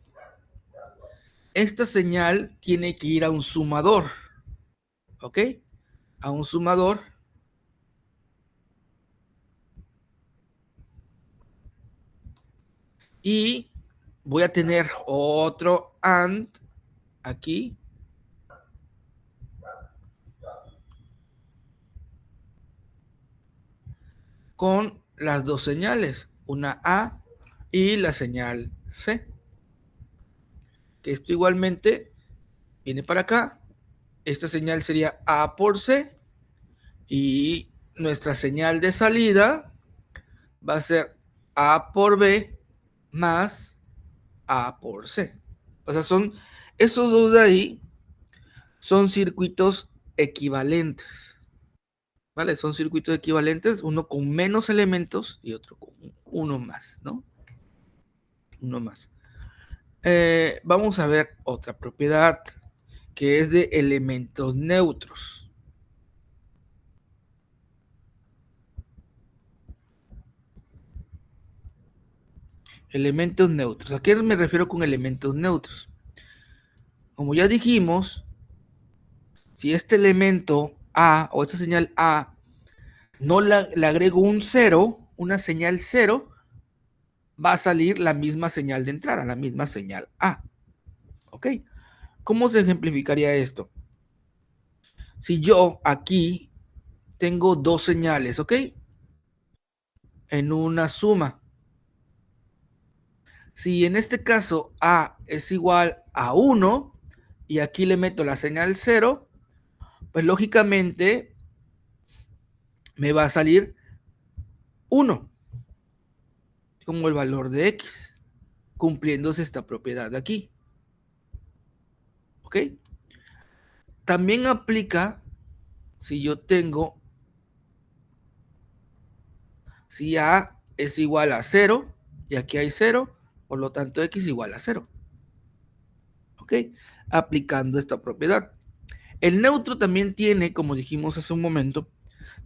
Esta señal tiene que ir a un sumador. ¿Ok? A un sumador. Y voy a tener otro AND aquí. Con las dos señales, una A y la señal C. Que esto igualmente viene para acá. Esta señal sería A por C. Y nuestra señal de salida va a ser A por B más A por C. O sea, esos dos de ahí son circuitos equivalentes. ¿Vale? Son circuitos equivalentes, uno con menos elementos y otro con uno más, ¿no? Uno más. Vamos a ver otra propiedad que es de elementos neutros. Elementos neutros. ¿A qué me refiero con elementos neutros? Como ya dijimos, si este elemento A o esta señal A no le agrego un 0, una señal 0, va a salir la misma señal de entrada, la misma señal A. ¿Ok? ¿Cómo se ejemplificaría esto? Si yo aquí tengo dos señales, ¿ok? En una suma. Si en este caso A es igual a 1 y aquí le meto la señal 0, pues lógicamente me va a salir 1 como el valor de x, cumpliéndose esta propiedad de aquí. ¿Ok? También aplica si yo tengo, si a es igual a 0, y aquí hay 0, por lo tanto x igual a 0. ¿Ok? Aplicando esta propiedad. El neutro también tiene, como dijimos hace un momento,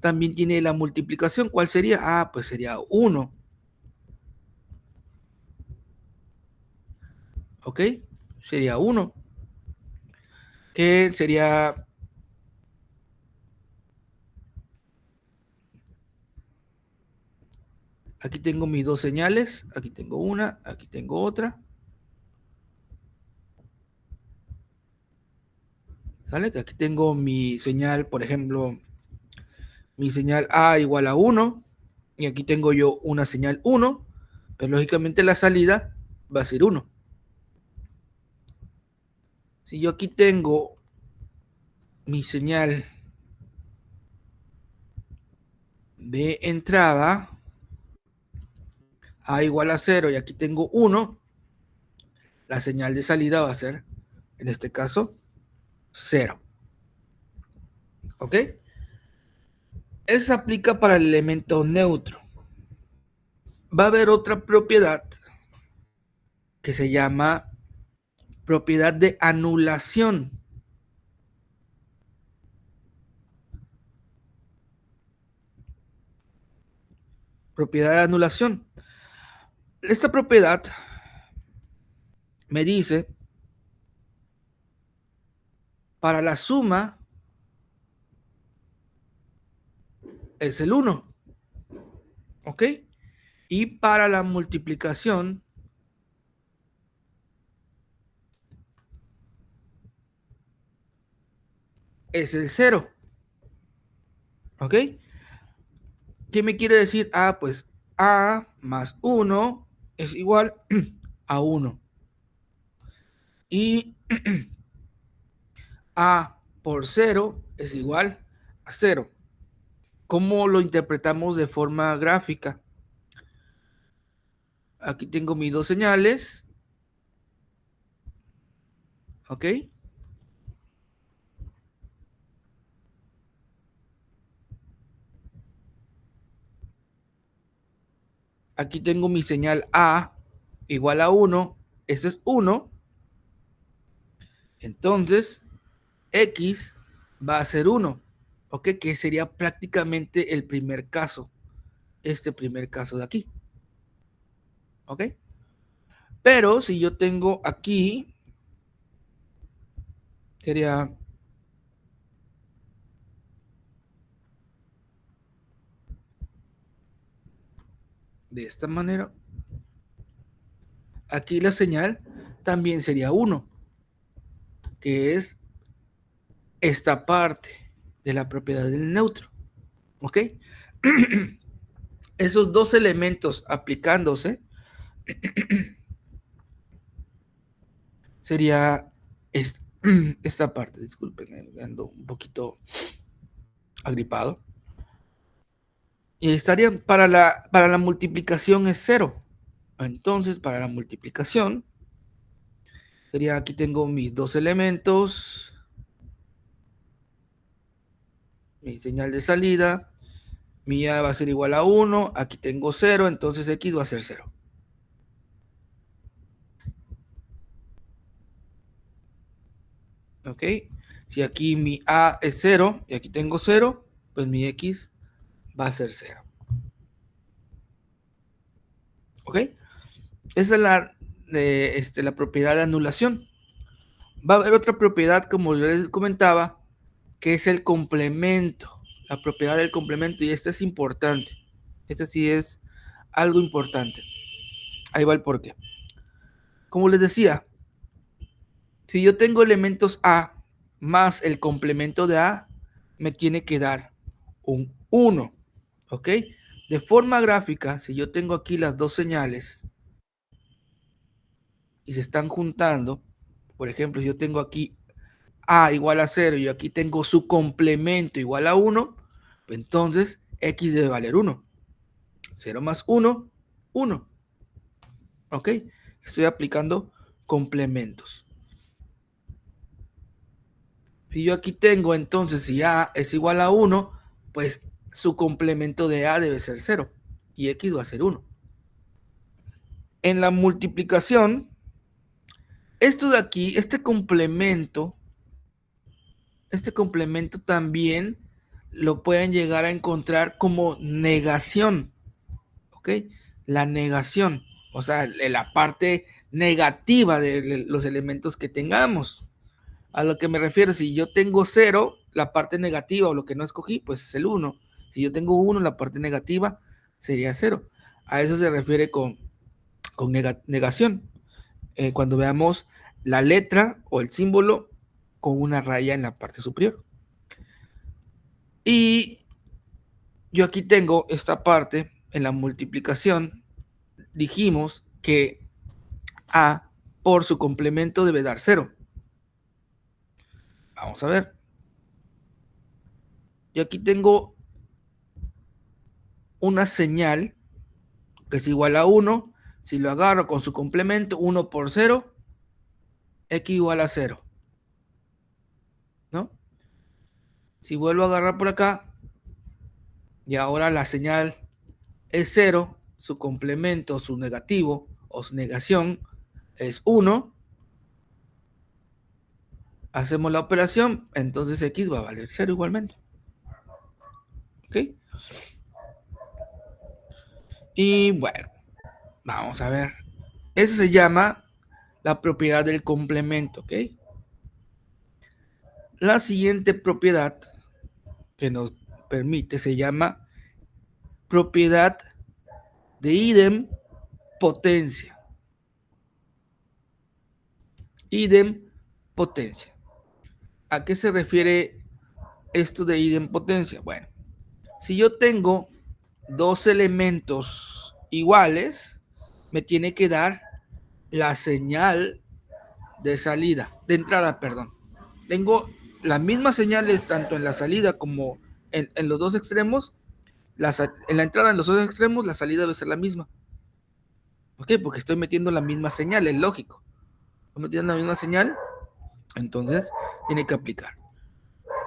también tiene la multiplicación. ¿Cuál sería? Ah, pues sería 1. ¿Ok? Sería 1. Que sería... Aquí tengo mis dos señales. Aquí tengo una, aquí tengo otra. ¿Sale? Aquí tengo mi señal, por ejemplo, mi señal A igual a 1. Y aquí tengo yo una señal 1. Pero lógicamente la salida va a ser 1. Si yo aquí tengo mi señal de entrada, A igual a 0, y aquí tengo 1, la señal de salida va a ser, en este caso, 0. ¿Ok? Eso aplica para el elemento neutro. Va a haber otra propiedad que se llama propiedad de anulación. Propiedad de anulación. Esta propiedad me dice, para la suma es el 1. ¿Ok? Y para la multiplicación es el 0. ¿Ok? ¿Qué me quiere decir? Ah, pues A más 1 es igual a 1. Y A por 0 es igual a 0. ¿Cómo lo interpretamos de forma gráfica? Aquí tengo mis dos señales. ¿Ok? Aquí tengo mi señal A igual a 1. Ese es 1. Entonces, X va a ser 1. ¿Ok? Que sería prácticamente el primer caso. Este primer caso de aquí. ¿Ok? Pero si yo tengo aquí, sería de esta manera. Aquí la señal también sería 1, que es esta parte de la propiedad del neutro. ¿Ok? Esos dos elementos aplicándose sería esta parte. Disculpen, ando un poquito agripado. Y estaría para la multiplicación es 0. Entonces, para la multiplicación, sería aquí tengo mis dos elementos, mi señal de salida, mi A va a ser igual a 1, aquí tengo 0, entonces X va a ser 0. ¿Ok? Si aquí mi A es 0 y aquí tengo 0, pues mi X va a ser 0. ¿Ok? Esa es la propiedad de anulación. Va a haber otra propiedad, como les comentaba, que es el complemento. La propiedad del complemento, y esta es importante. Esta sí es algo importante. Ahí va el porqué. Como les decía, si yo tengo elementos A más el complemento de A, me tiene que dar un 1. ¿Ok? De forma gráfica, si yo tengo aquí las dos señales y se están juntando, por ejemplo, yo tengo aquí A igual a 0 y aquí tengo su complemento igual a 1, entonces X debe valer 1. 0 más 1, 1. ¿Ok? Estoy aplicando complementos. Y yo aquí tengo entonces, si A es igual a 1, pues su complemento de A debe ser 0 y X va a ser 1. En la multiplicación, esto de aquí, este complemento también lo pueden llegar a encontrar como negación, ¿ok? La negación, o sea, la parte negativa de los elementos que tengamos. A lo que me refiero, si yo tengo 0, la parte negativa o lo que no escogí, pues es el 1. Si yo tengo 1, la parte negativa sería 0. A eso se refiere con negación. Cuando veamos la letra o el símbolo con una raya en la parte superior. Y yo aquí tengo esta parte en la multiplicación. Dijimos que A por su complemento debe dar 0. Vamos a ver. Yo aquí tengo una señal que es igual a 1. Si lo agarro con su complemento, 1 por 0, X igual a 0. ¿No? Si vuelvo a agarrar por acá, y ahora la señal es 0, su complemento, su negativo o su negación es 1, hacemos la operación, entonces X va a valer 0 igualmente. ¿Ok? Y bueno, vamos a ver. Eso se llama la propiedad del complemento, ¿ok? La siguiente propiedad que nos permite se llama propiedad de idempotencia. Idempotencia. ¿A qué se refiere esto de idempotencia? Bueno, si yo tengo dos elementos iguales, me tiene que dar la señal de salida, de entrada, perdón. Tengo las mismas señales tanto en la salida como en los dos extremos. En la entrada en los dos extremos, la salida debe ser la misma. ¿Ok? Porque estoy metiendo la misma señal, es lógico. Estoy metiendo la misma señal, entonces tiene que aplicar.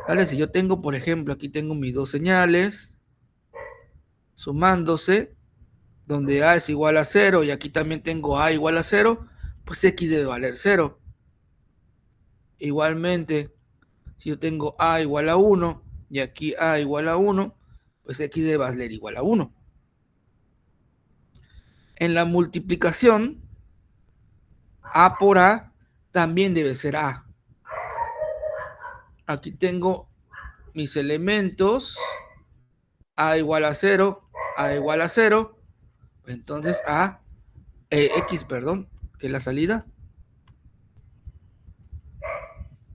¿Vale? Si yo tengo, por ejemplo, aquí tengo mis dos señales sumándose, donde A es igual a 0 y aquí también tengo A igual a 0, pues X debe valer 0. Igualmente, si yo tengo A igual a 1 y aquí A igual a 1, pues X debe valer igual a 1. En la multiplicación, A por A también debe ser A. Aquí tengo mis elementos, A igual a 0, A igual a 0, entonces X, perdón, que es la salida,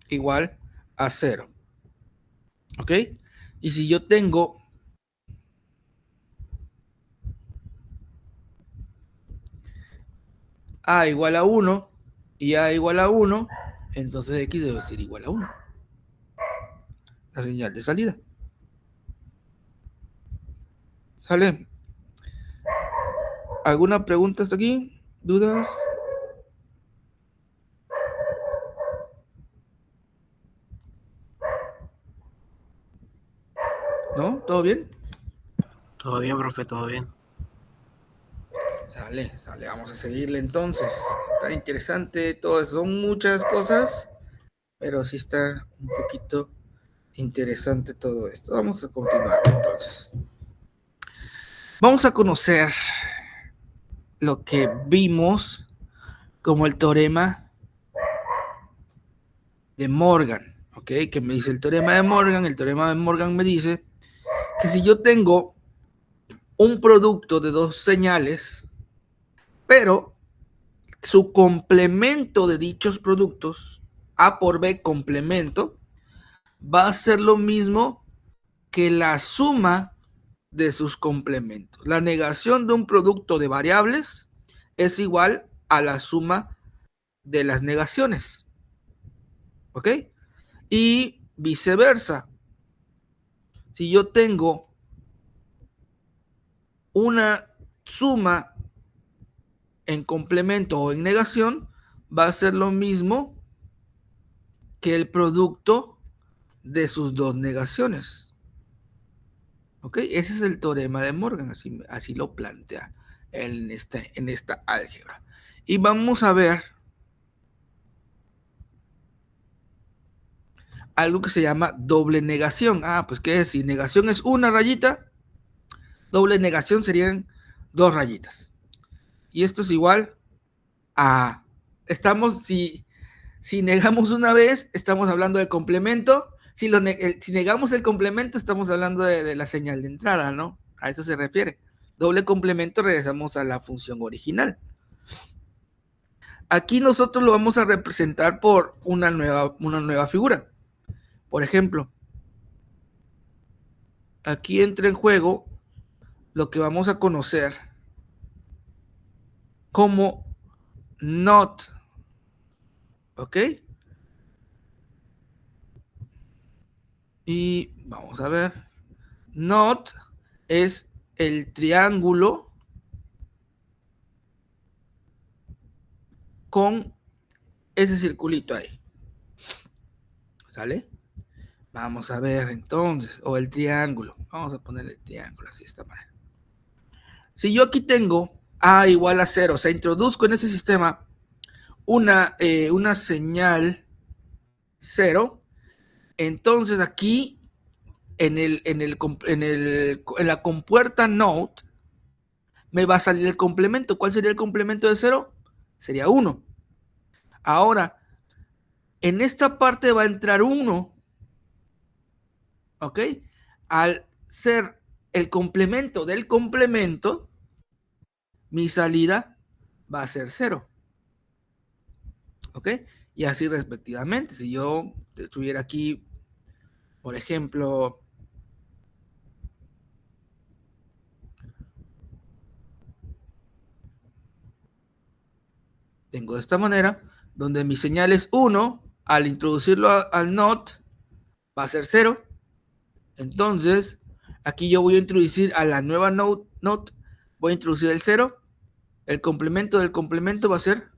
igual a 0. ¿Ok? Y si yo tengo A igual a 1 y A igual a 1, entonces X debe ser igual a 1. La señal de salida. ¿Sale? ¿Alguna pregunta hasta aquí? ¿Dudas? ¿No? ¿Todo bien? Todo bien, profe, todo bien. Sale, vamos a seguirle entonces. Está interesante todo eso. Son muchas cosas, pero sí está un poquito interesante todo esto. Vamos a continuar entonces. Vamos a conocer lo que vimos como el teorema de Morgan, ¿ok? Que me dice el teorema de Morgan. El teorema de Morgan me dice que si yo tengo un producto de dos señales, pero su complemento de dichos productos, A por B complemento, va a ser lo mismo que la suma de sus complementos. La negación de un producto de variables es igual a la suma de las negaciones. ¿Ok? Y viceversa. Si yo tengo una suma en complemento o en negación, va a ser lo mismo que el producto de sus dos negaciones. ¿Ok? Ese es el teorema de Morgan, así lo plantea en esta álgebra. Y vamos a ver algo que se llama doble negación. Pues ¿qué es? Si negación es una rayita, doble negación serían dos rayitas. Y esto es igual a... Si negamos una vez, estamos hablando de complemento. Si negamos el complemento, estamos hablando de la señal de entrada, ¿no? A eso se refiere. Doble complemento, regresamos a la función original. Aquí nosotros lo vamos a representar por una nueva figura. Por ejemplo, aquí entra en juego lo que vamos a conocer como NOT. ¿Ok? Y vamos a ver. NOT es el triángulo con ese circulito ahí. ¿Sale? Vamos a ver entonces. O el triángulo. Vamos a poner el triángulo así de esta manera. Si yo aquí tengo A igual a 0, o sea, introduzco en ese sistema una señal 0, entonces aquí en la compuerta NOT me va a salir el complemento. ¿Cuál sería el complemento de 0? Sería 1. Ahora, en esta parte va a entrar 1, ¿ok? Al ser el complemento del complemento, mi salida va a ser 0, ¿ok? Y así respectivamente. Si yo tuviera aquí, por ejemplo, tengo de esta manera, donde mi señal es 1, al introducirlo al NOT, va a ser 0. Entonces, aquí yo voy a introducir a la nueva NOT, voy a introducir el 0, el complemento del complemento va a ser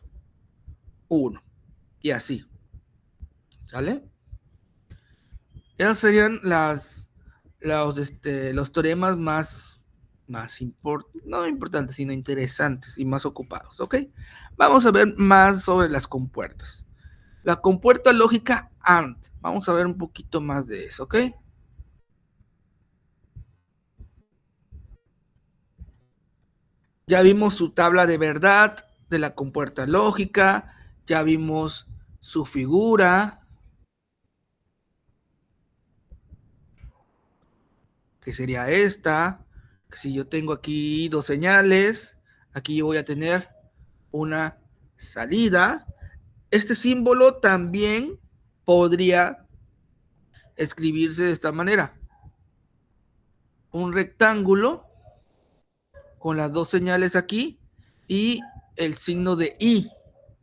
1. Y así. ¿Sale? Esos serían los teoremas no importantes, sino interesantes y más ocupados, ¿ok? Vamos a ver más sobre las compuertas. La compuerta lógica AND. Vamos a ver un poquito más de eso, ¿ok? Ya vimos su tabla de verdad de la compuerta lógica, ya vimos su figura, que sería esta. Si yo tengo aquí dos señales, aquí yo voy a tener una salida. Este símbolo también podría escribirse de esta manera. Un rectángulo con las dos señales aquí y el signo de I.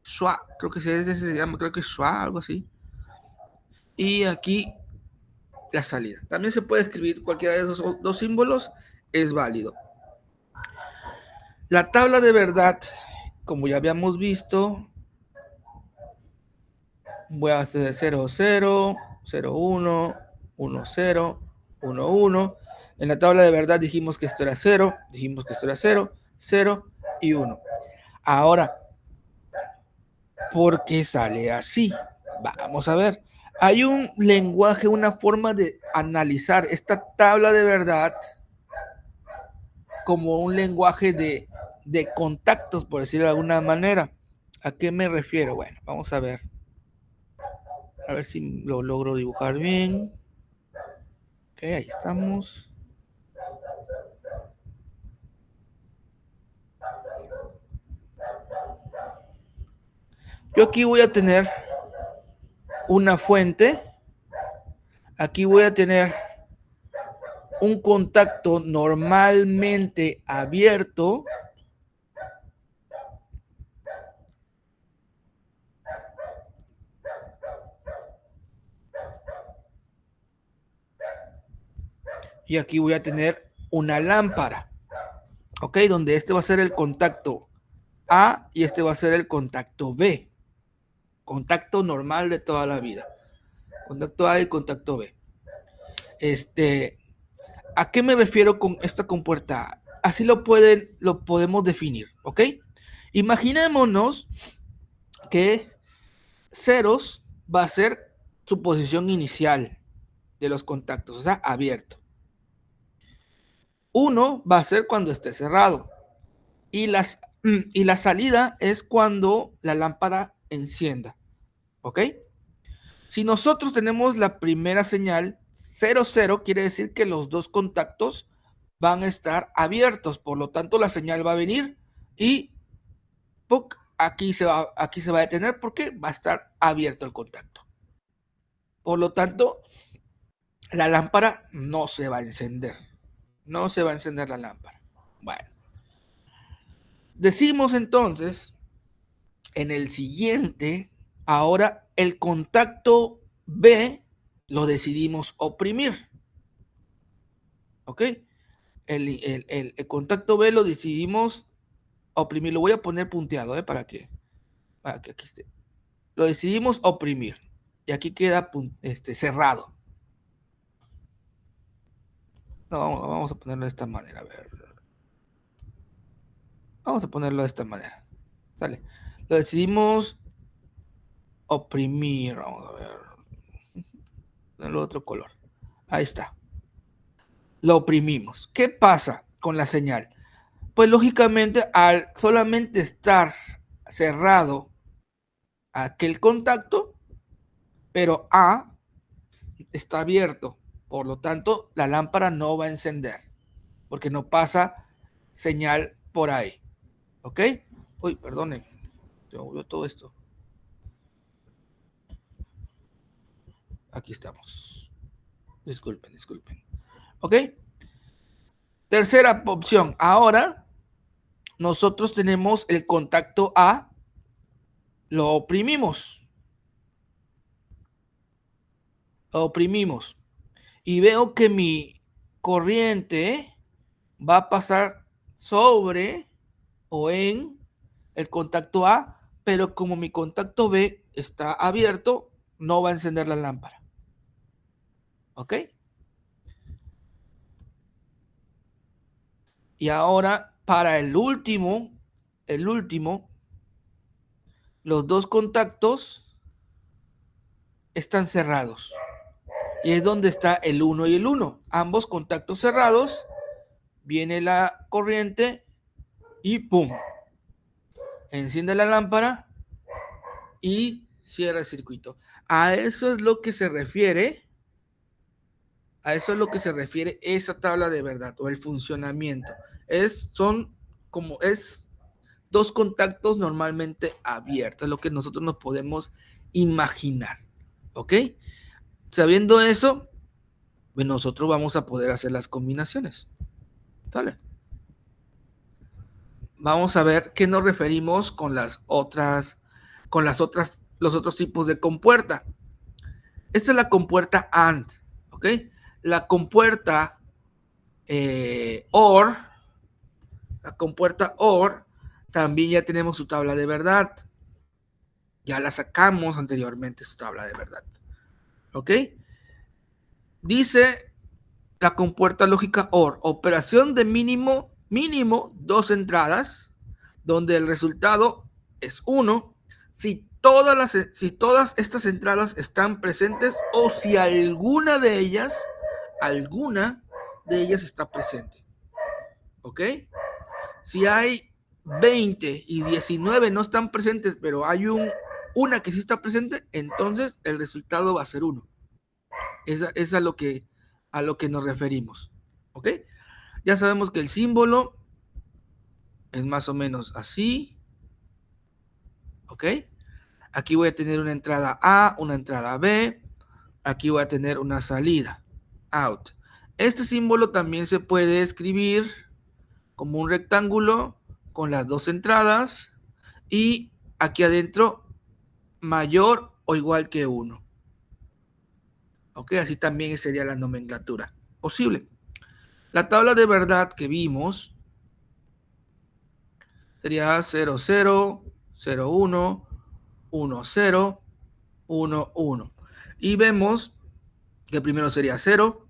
Schwa, creo que se llama, creo que es schwa, algo así. Y aquí la salida. También se puede escribir cualquiera de esos dos símbolos, es válido. La tabla de verdad, como ya habíamos visto, voy a hacer 0, 0, 0, 1, 1, 0, 1, 1. En la tabla de verdad dijimos que esto era 0, dijimos que esto era 0, 0 y 1. Ahora, ¿por qué sale así? Vamos a ver. Hay un lenguaje, una forma de analizar esta tabla de verdad como un lenguaje de contactos, por decirlo de alguna manera. ¿A qué me refiero? Bueno, vamos a ver. A ver si lo logro dibujar bien. Ok, ahí estamos. Yo aquí voy a tener una fuente. Aquí voy a tener un contacto normalmente abierto. Y aquí voy a tener una lámpara, ¿ok? Donde este va a ser el contacto A y este va a ser el contacto B. Contacto normal de toda la vida. Contacto A y contacto B. ¿A qué me refiero con esta compuerta? Así lo podemos definir, ¿ok? Imaginémonos que ceros va a ser su posición inicial de los contactos, o sea, abierto. 1 va a ser cuando esté cerrado. Y la salida es cuando la lámpara encienda, ¿ok? Si nosotros tenemos la primera señal 0, 0, quiere decir que los dos contactos van a estar abiertos, por lo tanto la señal va a venir y ¡puc! Aquí se va a detener porque va a estar abierto el contacto. Por lo tanto, la lámpara no se va a encender. No se va a encender la lámpara. Bueno. Decimos entonces, en el siguiente, ahora el contacto B lo decidimos oprimir. ¿Ok? El contacto B lo decidimos oprimir. Lo voy a poner punteado, para que aquí esté. Lo decidimos oprimir. Y aquí queda cerrado. No, vamos a ponerlo de esta manera. A ver. Vamos a ponerlo de esta manera. Sale. Lo decidimos oprimir. Vamos a ver. El otro color. Ahí está. Lo oprimimos. ¿Qué pasa con la señal? Pues lógicamente al solamente estar cerrado aquel contacto, pero A está abierto. Por lo tanto, la lámpara no va a encender porque no pasa señal por ahí. ¿Ok? Uy, perdone. Se me movió todo esto. Aquí estamos. Disculpen. ¿Ok? Tercera opción. Ahora nosotros tenemos el contacto A. Lo oprimimos. Y veo que mi corriente va a pasar sobre o en el contacto A, pero como mi contacto B está abierto, no va a encender la lámpara. ¿Ok? Y ahora, para el último, los dos contactos están cerrados. Y es donde está el 1 y el 1. Ambos contactos cerrados. Viene la corriente y ¡pum! Enciende la lámpara y cierra el circuito. A eso es lo que se refiere. Esa tabla de verdad o el funcionamiento. Son dos contactos normalmente abiertos, lo que nosotros nos podemos imaginar. ¿Ok? Sabiendo eso, pues nosotros vamos a poder hacer las combinaciones. ¿Vale? Vamos a ver qué nos referimos con los otros tipos de compuerta. Esta es la compuerta AND, ¿ok? La compuerta OR, también ya tenemos su tabla de verdad. Ya la sacamos anteriormente, su tabla de verdad. ¿Ok? Dice la compuerta lógica OR, operación de mínimo 2 entradas, donde el resultado es 1, si todas estas entradas están presentes o si alguna de ellas está presente. ¿Ok? Si hay 20 y 19 no están presentes, pero hay una que sí está presente, entonces el resultado va a ser 1. Es a lo que nos referimos. ¿Ok? Ya sabemos que el símbolo es más o menos así. ¿Ok? Aquí voy a tener una entrada A, una entrada B. Aquí voy a tener una salida, out. Este símbolo también se puede escribir como un rectángulo con las dos entradas y aquí adentro mayor o igual que 1. ¿Ok? Así también sería la nomenclatura posible. La tabla de verdad que vimos sería 0, 0, 0, 1, 1, 0, 1, 1. Y vemos que primero sería 0,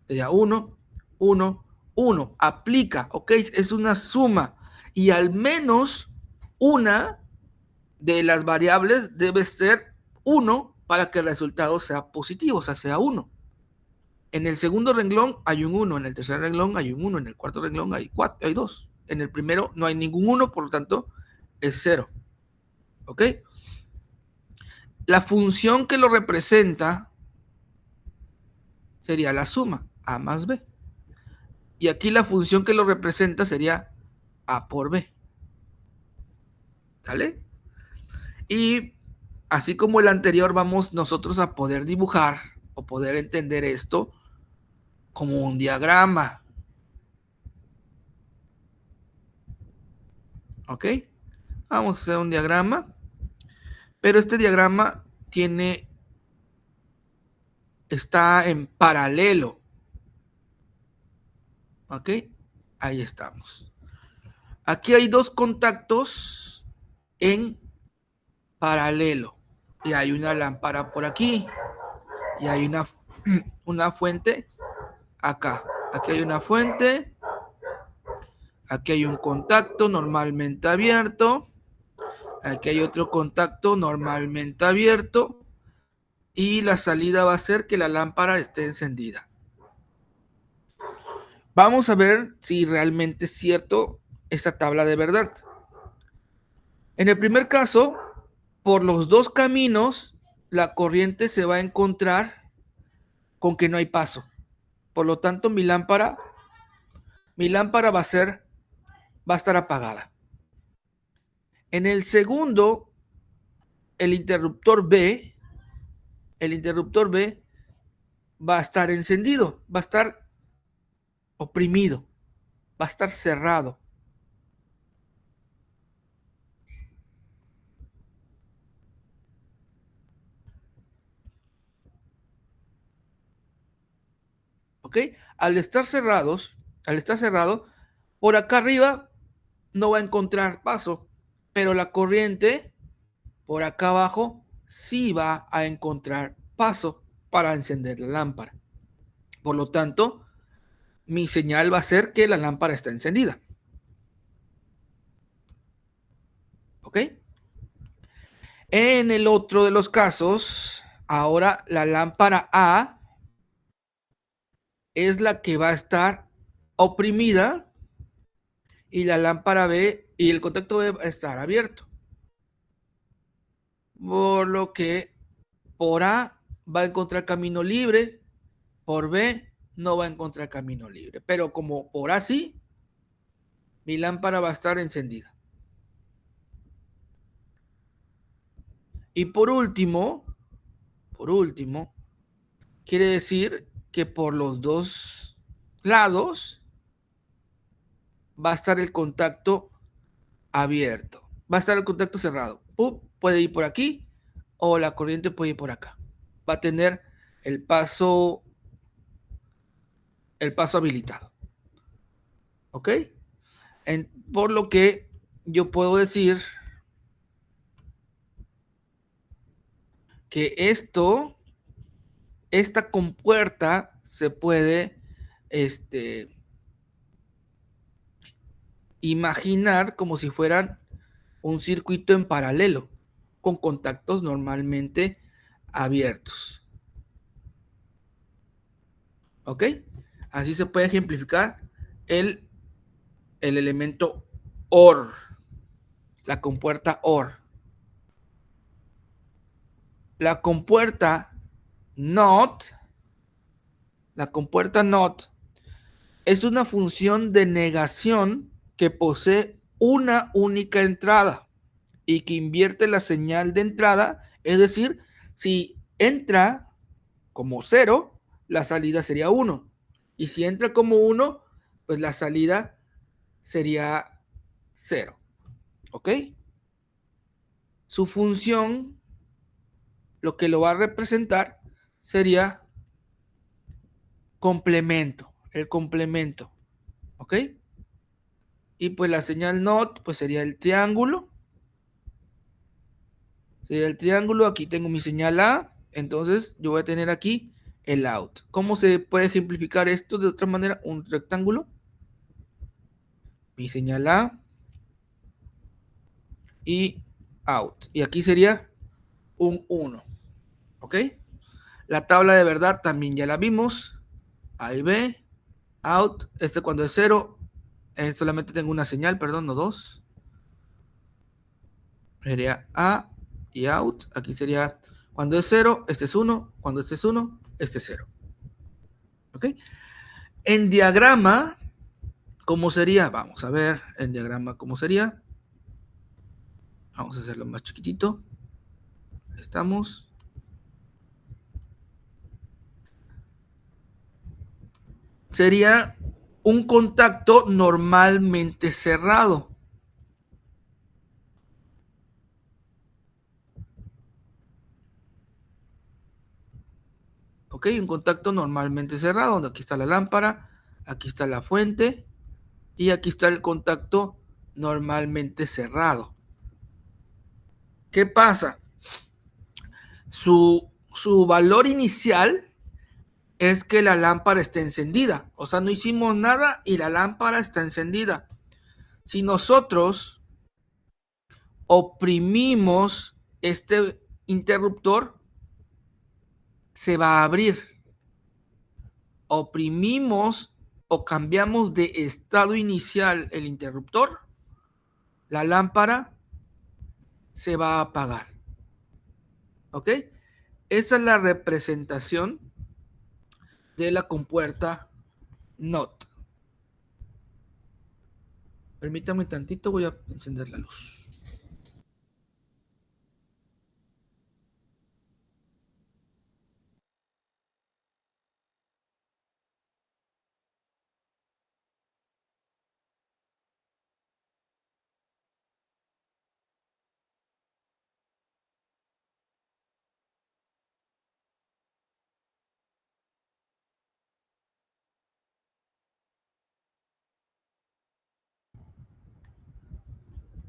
sería 1, 1, 1. Aplica, ¿ok? Es una suma. Y al menos una de las variables debe ser 1 para que el resultado sea positivo, o sea, sea 1. En el segundo renglón hay un 1, en el tercer renglón hay un 1, en el cuarto renglón hay 2. En el primero no hay ningún 1, por lo tanto es 0. ¿Ok? La función que lo representa sería la suma, A más B. Y aquí la función que lo representa sería A por B. ¿Sale? Y así como el anterior, vamos nosotros a poder dibujar o poder entender esto como un diagrama. ¿Ok? Vamos a hacer un diagrama. Pero este diagrama está en paralelo. ¿Ok? Ahí estamos. Aquí hay dos contactos en paralelo. Y hay una lámpara por aquí. Y hay una fuente acá. Aquí hay una fuente. Aquí hay un contacto normalmente abierto. Aquí hay otro contacto normalmente abierto. Y la salida va a ser que la lámpara esté encendida. Vamos a ver si realmente es cierto esta tabla de verdad. En el primer caso, por los dos caminos, la corriente se va a encontrar con que no hay paso. Por lo tanto, mi lámpara va a estar apagada. En el segundo, el interruptor B va a estar encendido, va a estar oprimido, va a estar cerrado. ¿Ok? Al estar cerrado, por acá arriba no va a encontrar paso, pero la corriente por acá abajo sí va a encontrar paso para encender la lámpara. Por lo tanto, mi señal va a ser que la lámpara está encendida. ¿Ok? En el otro de los casos, ahora la lámpara A es la que va a estar oprimida y la lámpara B y el contacto B va a estar abierto. Por lo que por A va a encontrar camino libre, por B no va a encontrar camino libre. Pero como por A sí, mi lámpara va a estar encendida. Y por último, quiere decir que por los dos lados va a estar el contacto abierto. Va a estar el contacto cerrado. Puede ir por aquí o la corriente puede ir por acá. Va a tener el paso habilitado. ¿Ok? Por lo que yo puedo decir que esta compuerta se puede imaginar como si fueran un circuito en paralelo con contactos normalmente abiertos. ¿Ok? Así se puede ejemplificar el elemento OR, la compuerta OR. La compuerta NOT es una función de negación que posee una única entrada y que invierte la señal de entrada, es decir, si entra como 0, la salida sería 1. Y si entra como 1, pues la salida sería 0. ¿Ok? Su función, lo que lo va a representar, sería complemento. el complemento, ¿ok? Y pues la señal NOT, pues sería el triángulo. Sería el triángulo, aquí tengo mi señal A, entonces yo voy a tener aquí el out. ¿Cómo se puede ejemplificar esto de otra manera? Un rectángulo. Mi señal A y out. Y aquí sería un 1, ¿ok? La tabla de verdad también ya la vimos. Ahí ve, out, cuando es 0, solamente tengo una señal, perdón, no dos. Sería A y out. Aquí sería cuando es 0, este es 1. Cuando este es 1, este es 0. ¿Ok? En diagrama, ¿cómo sería? Vamos a ver en diagrama cómo sería. Vamos a hacerlo más chiquitito. Ahí estamos. Sería un contacto normalmente cerrado. ¿Ok? Un contacto normalmente cerrado, donde aquí está la lámpara, aquí está la fuente y aquí está el contacto normalmente cerrado. ¿Qué pasa? Su valor inicial es que la lámpara está encendida. O sea, no hicimos nada y la lámpara está encendida. Si nosotros oprimimos este interruptor, se va a abrir. Oprimimos o cambiamos de estado inicial el interruptor, la lámpara se va a apagar. ¿Ok? Esa es la representación de la compuerta NOT. Permítame tantito, voy a encender la luz.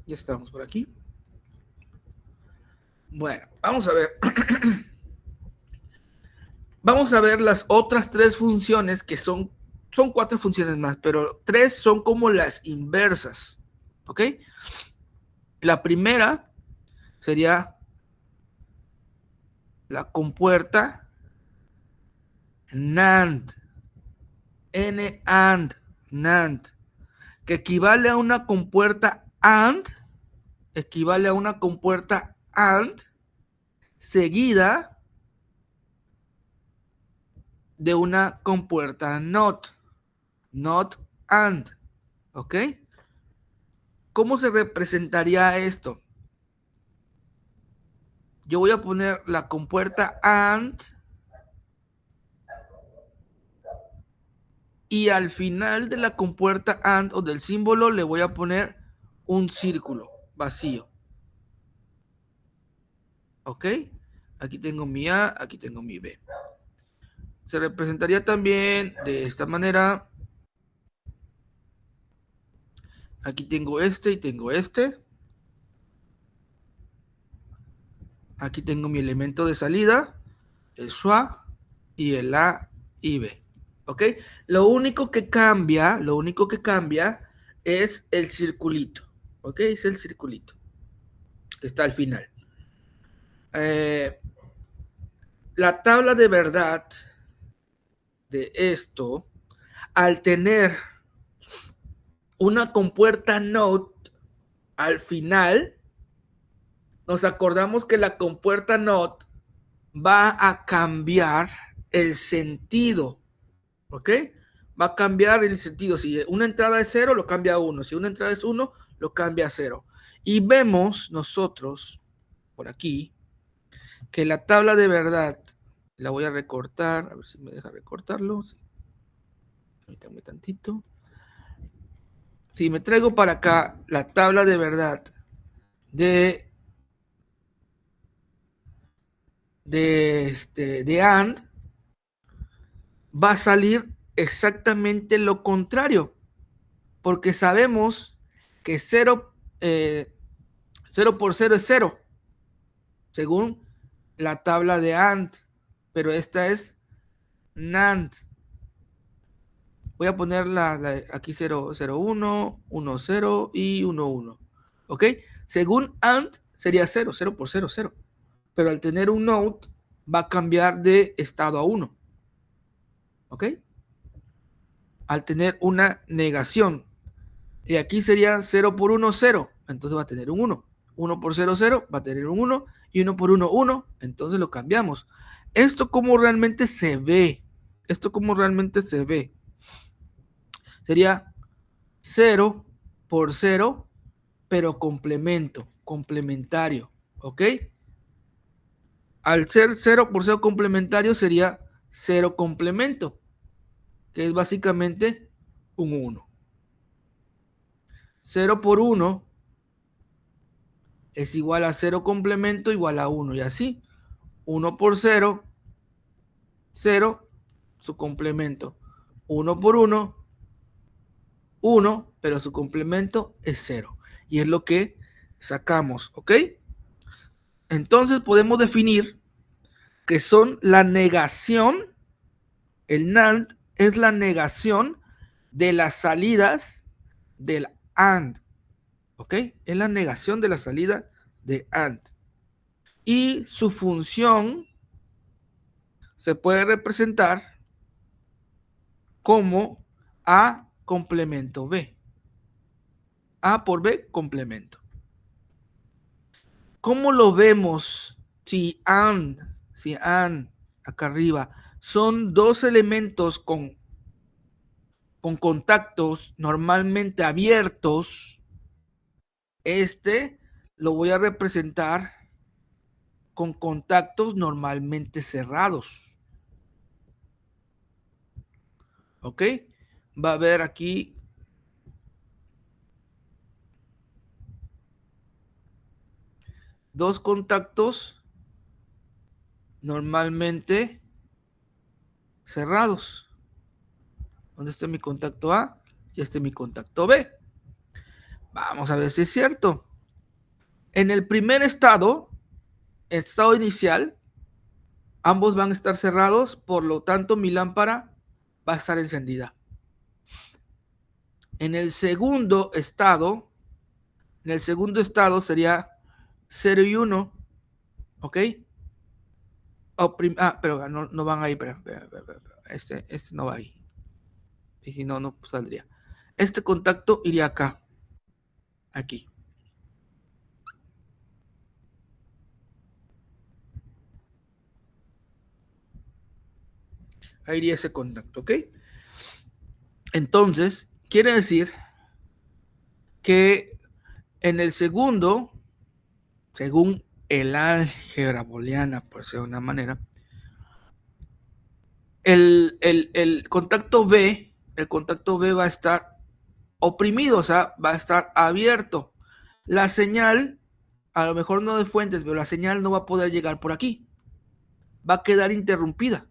Ya estamos por aquí. Bueno, vamos a ver. Vamos a ver las otras tres funciones que son cuatro funciones más, pero tres son como las inversas. ¿Ok? La primera sería la compuerta NAND. NAND. NAND. Que equivale a una compuerta AND. Equivale a una compuerta AND seguida de una compuerta NOT. NOT AND. ¿Ok? ¿Cómo se representaría esto? Yo voy a poner la compuerta AND y al final de la compuerta AND o del símbolo le voy a poner un círculo vacío. ¿Ok? Aquí tengo mi A, aquí tengo mi B. Se representaría también de esta manera. Aquí tengo este y tengo este. Aquí tengo mi elemento de salida, el schwa y el A y B. ¿Ok? Lo único que cambia es el circulito. ¿Ok? Es el circulito que está al final. La tabla de verdad de esto, al tener una compuerta NOT al final, nos acordamos que la compuerta NOT va a cambiar el sentido, ¿ok? Va a cambiar el sentido. Si una entrada es 0, lo cambia a 1. Si una entrada es 1, lo cambia a 0. Y vemos nosotros, por aquí, que la tabla de verdad, la voy a recortar, a ver si me deja recortarlo. Sí. Permítame tantito. Si me traigo para acá la tabla de verdad de AND, va a salir exactamente lo contrario, porque sabemos que 0 por 0 es 0, según la tabla de AND, pero esta es NAND. Voy a poner aquí 0, 0, 1, 1, 0 y 1, 1. ¿Ok? Según AND sería 0, 0 por 0, 0. Pero al tener un NOT va a cambiar de estado a 1. ¿Ok? Al tener una negación. Y aquí sería 0 por 1, 0. Entonces va a tener un 1. 1 por 0, 0. Va a tener un 1. Y 1 por 1, 1. Entonces lo cambiamos. Esto como realmente se ve. Esto como realmente se ve. Sería 0 por 0, pero complemento, complementario. ¿Ok? Al ser 0 por 0 complementario sería 0 complemento, que es básicamente un 1. 0 por 1 es igual a 0 complemento igual a 1. Y así, 1 por 0, 0, su complemento. 1 por 1, 1, pero su complemento es 0. Y es lo que sacamos, ¿ok? Entonces podemos definir que son la negación, el NAND es la negación de las salidas del AND, ¿ok? Es la negación de la salida de AND. Y su función se puede representar como A complemento B. A por B complemento. ¿Cómo lo vemos si AND, acá arriba, son dos elementos con contactos normalmente abiertos? Este lo voy a representar con contactos normalmente cerrados. ¿Ok? Va a haber aquí dos contactos normalmente cerrados. ¿Dónde está mi contacto A? Y este es mi contacto B. Vamos a ver si es cierto. En el primer estado inicial, ambos van a estar cerrados, por lo tanto mi lámpara va a estar encendida. En el segundo estado sería 0 y 1, ¿ok? Pero no van ahí, espera. Este no va ahí. Y si no, no saldría. Este contacto iría acá. Aquí. Ahí iría ese contacto, ¿ok? Entonces, quiere decir que en el segundo, según el álgebra booleana, por decirlo de una manera, el contacto B va a estar oprimido, o sea, va a estar abierto. La señal, a lo mejor no de fuentes, pero la señal no va a poder llegar por aquí. Va a quedar interrumpida.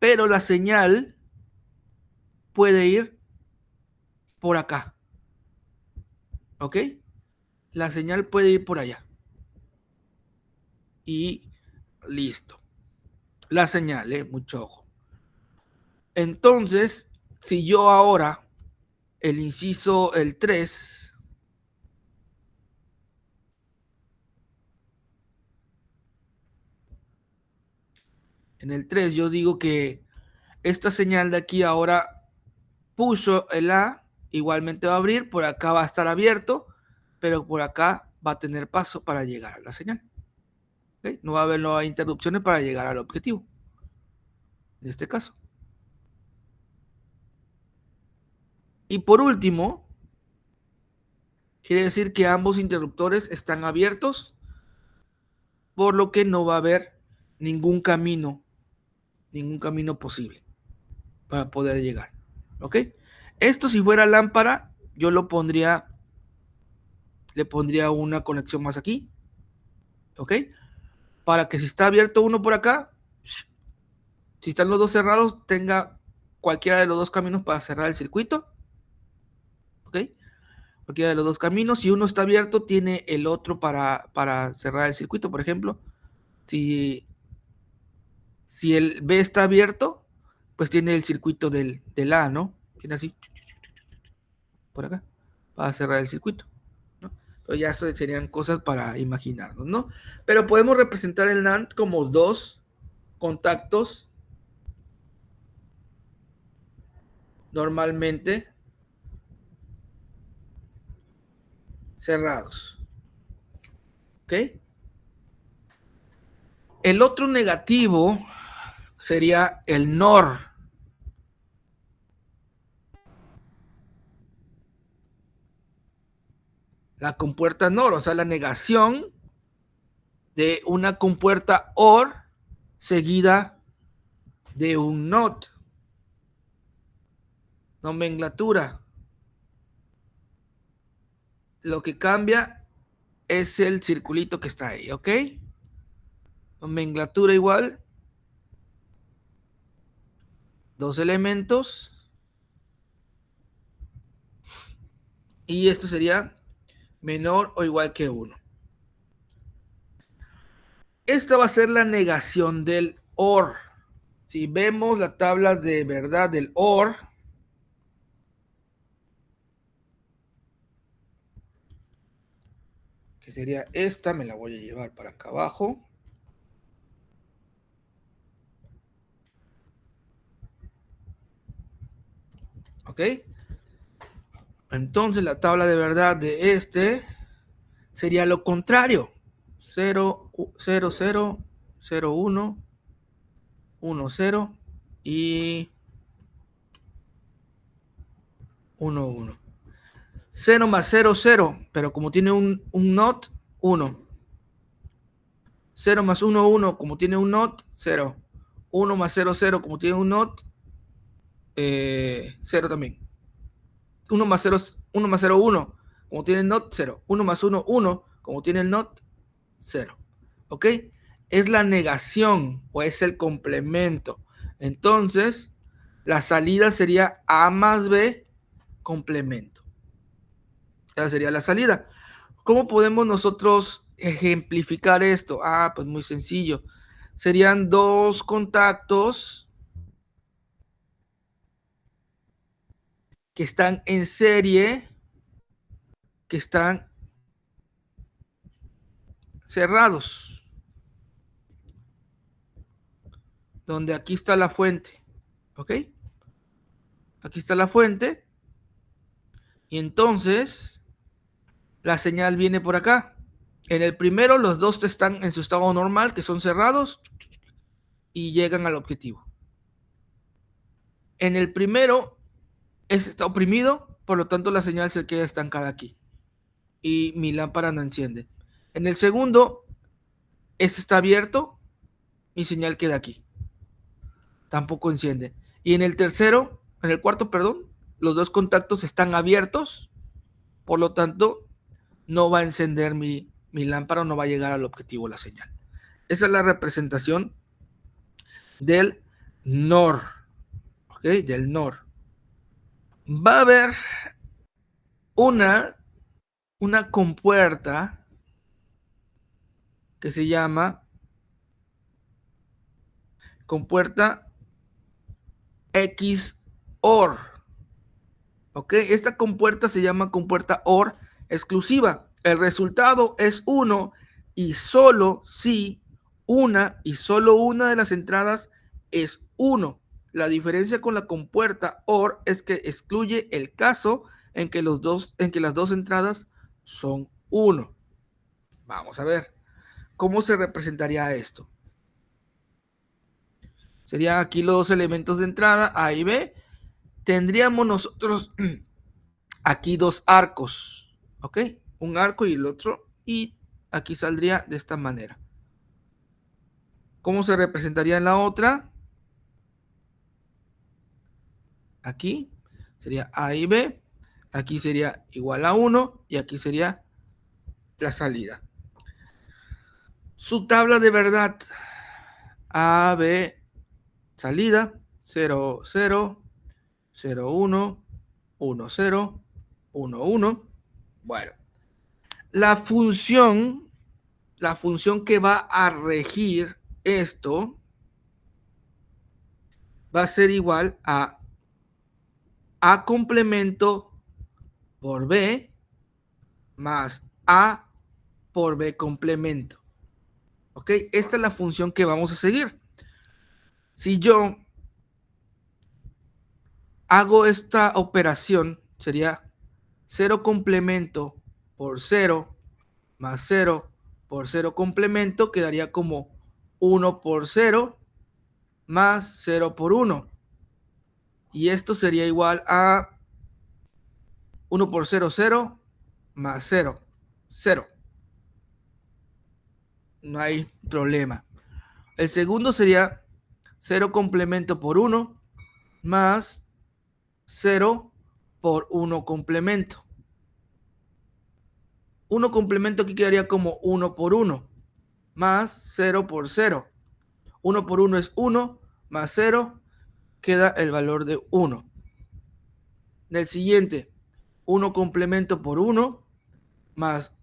Pero la señal puede ir por acá. ¿Ok? La señal puede ir por allá. Y listo. La señal, mucho ojo. Entonces, si yo ahora, el inciso, el 3, en el 3 yo digo que esta señal de aquí ahora puso el A, igualmente va a abrir, por acá va a estar abierto, pero por acá va a tener paso para llegar a la señal. ¿Okay? No va a haber nuevas interrupciones para llegar al objetivo, en este caso. Y por último, quiere decir que ambos interruptores están abiertos, por lo que no va a haber ningún camino posible para poder llegar. ¿Ok? Esto, si fuera lámpara, yo le pondría una conexión más aquí. ¿Ok? Para que si está abierto uno por acá, si están los dos cerrados, tenga cualquiera de los dos caminos para cerrar el circuito. ¿Ok? Cualquiera de los dos caminos. Si uno está abierto, tiene el otro para cerrar el circuito. Por ejemplo, si el B está abierto, pues tiene el circuito del A, ¿no? Tiene así, por acá, para cerrar el circuito, ¿no? Pero ya serían cosas para imaginarnos, ¿no? Pero podemos representar el NAND como dos contactos normalmente cerrados. ¿Ok? El otro negativo sería el NOR. La compuerta NOR, o sea, la negación de una compuerta OR seguida de un NOT. Nomenclatura. Lo que cambia es el circulito que está ahí, ¿ok? Nomenclatura igual. Dos elementos. Y esto sería menor o igual que 1. Esta va a ser la negación del OR. Si vemos la tabla de verdad del OR, que sería esta, me la voy a llevar para acá abajo. ¿Ok? Entonces la tabla de verdad de este sería lo contrario. 0, 0, 0, 0, 1, 1, 0 y 1, 1. 0 más 0, 0, pero como tiene un NOT, 1. 0 más 1, 1, como tiene un NOT, 0. 1 más 0, 0, como tiene un NOT, 0 también. 1 más 0, 1 más 0, 1, como tiene el NOT, 0. 1 más 1, 1, como tiene el NOT, 0. ¿Ok? Es la negación o es el complemento. Entonces, la salida sería A más B complemento. Esa sería la salida. ¿Cómo podemos nosotros ejemplificar esto? Ah, pues muy sencillo. Serían dos contactos que están en serie, que están cerrados. Donde aquí está la fuente. ¿Ok? Aquí está la fuente. Y entonces la señal viene por acá. En el primero los dos están en su estado normal, que son cerrados, y llegan al objetivo. En el primero, este está oprimido, por lo tanto la señal se queda estancada aquí. Y mi lámpara no enciende. En el segundo, este está abierto, mi señal queda aquí. Tampoco enciende. Y en el tercero, en el cuarto, perdón, los dos contactos están abiertos, por lo tanto, no va a encender mi lámpara, no va a llegar al objetivo la señal. Esa es la representación del NOR, ¿ok? Del NOR. Va a haber una compuerta que se llama compuerta XOR, ¿ok? Esta compuerta se llama compuerta OR exclusiva. El resultado es 1 y solo si una y solo una de las entradas es 1. La diferencia con la compuerta OR es que excluye el caso en que las dos entradas son 1. Vamos a ver cómo se representaría esto. Serían aquí los dos elementos de entrada, A y B. Tendríamos nosotros aquí dos arcos, ¿ok? Un arco y el otro, y aquí saldría de esta manera. ¿Cómo se representaría en la otra? Aquí sería A y B, aquí sería igual a 1 y aquí sería la salida. Su tabla de verdad, A, B, salida, 0, 0, 0, 1, 1, 0, 1, 1. Bueno, la función que va a regir esto va a ser igual a complemento por B más A por B complemento. ¿Ok? Esta es la función que vamos a seguir. Si yo hago esta operación, sería 0 complemento por 0 más 0 por 0 complemento, quedaría como 1 por 0 más 0 por 1. Y esto sería igual a 1 por 0, 0, más 0, 0. No hay problema. El segundo sería 0 complemento por 1 más 0 por 1 complemento. 1 complemento aquí quedaría como 1 por 1 más 0 por 0. 1 por 1 es 1 más 0 queda el valor de 1. Del siguiente, 1 complemento por 1 más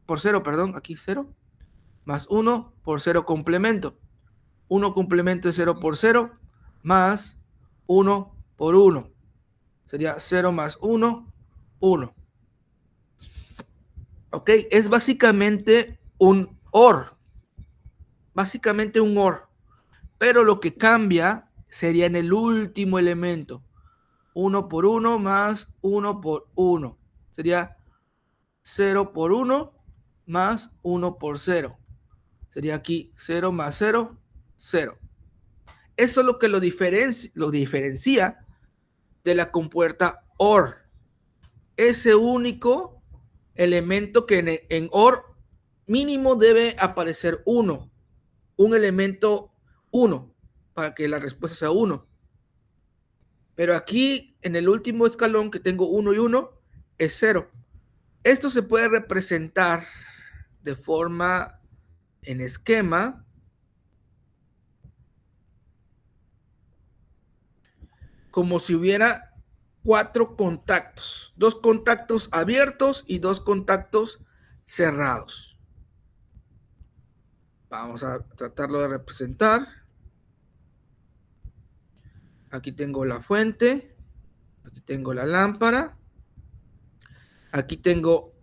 por 0, perdón, aquí 0, más 1 por 0 complemento. 1 complemento es 0 por 0 más 1 por 1. Sería 0 más 1, 1. ¿Ok? Es básicamente un OR. Básicamente un OR. Pero lo que cambia sería en el último elemento. 1 por 1 más 1 por 1. Sería 0 por 1 más 1 por 0. Sería aquí 0 más 0, 0. Eso es lo que lo diferencia de la compuerta OR. Ese único elemento que en OR mínimo debe aparecer 1. Un elemento 1 para que la respuesta sea 1. Pero aquí en el último escalón que tengo 1 y 1 es 0. Esto se puede representar de forma en esquema como si hubiera 4 contactos, 2 contactos abiertos y 2 contactos cerrados. Vamos a tratarlo de representar. Aquí tengo la fuente, aquí tengo la lámpara, aquí tengo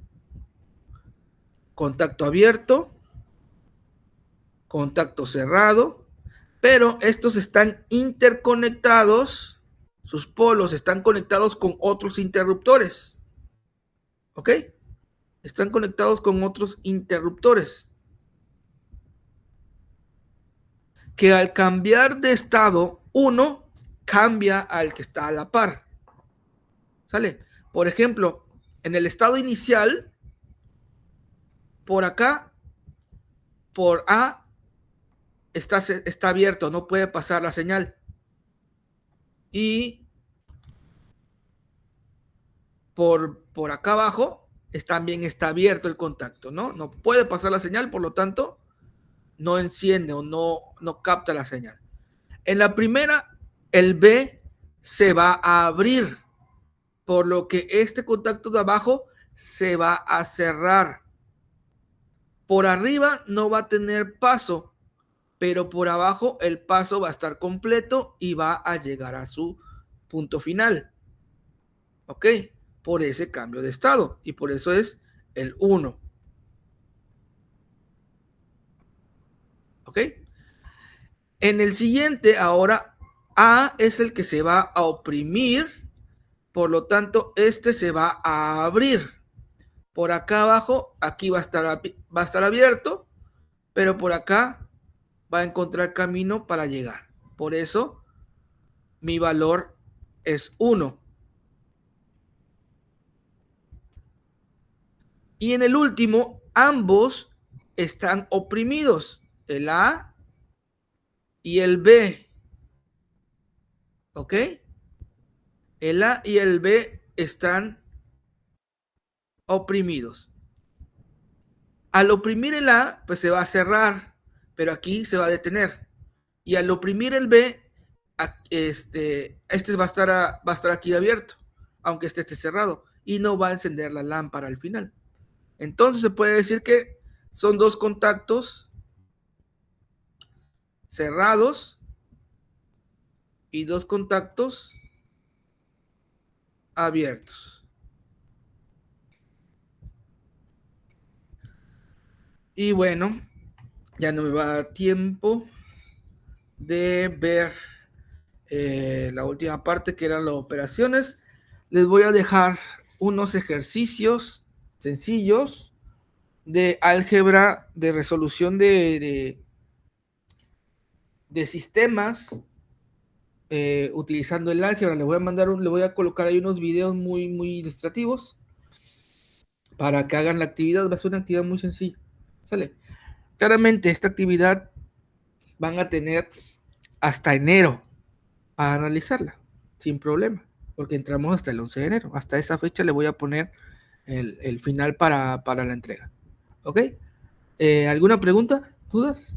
contacto abierto, contacto cerrado, pero estos están interconectados, sus polos están conectados con otros interruptores. ¿Ok? Están conectados con otros interruptores. Que al cambiar de estado, uno cambia al que está a la par. ¿Sale? Por ejemplo, en el estado inicial, por acá, por A, está abierto, no puede pasar la señal. Y por acá abajo también está abierto el contacto, ¿no? No puede pasar la señal, por lo tanto, no enciende o no capta la señal. En la primera, el B se va a abrir, por lo que este contacto de abajo se va a cerrar. Por arriba no va a tener paso, pero por abajo el paso va a estar completo y va a llegar a su punto final. ¿Ok? Por ese cambio de estado. Y por eso es el 1. ¿Ok? En el siguiente, ahora A es el que se va a oprimir. Por lo tanto, este se va a abrir. Por acá abajo, aquí va a estar abierto, pero por acá va a encontrar camino para llegar. Por eso, mi valor es 1. Y en el último, ambos están oprimidos, el A y el B. ¿Ok? El A y el B están oprimidos. Al oprimir el A, pues se va a cerrar, pero aquí se va a detener. Y al oprimir el B, Este va a estar aquí abierto, aunque este esté cerrado, y no va a encender la lámpara al final. Entonces se puede decir que son dos contactos cerrados y dos contactos abiertos. Y bueno, ya no me va a dar tiempo de ver la última parte, que eran las operaciones. Les voy a dejar unos ejercicios sencillos de álgebra, de resolución de sistemas, utilizando el álgebra. Le voy a colocar ahí unos videos muy ilustrativos para que hagan la actividad. Va a ser una actividad muy sencilla. ¿Sale? Claramente esta actividad van a tener hasta enero a analizarla, sin problema, porque entramos hasta el 11 de enero. Hasta esa fecha le voy a poner el final para la entrega. ¿Ok? ¿Alguna pregunta? ¿Dudas?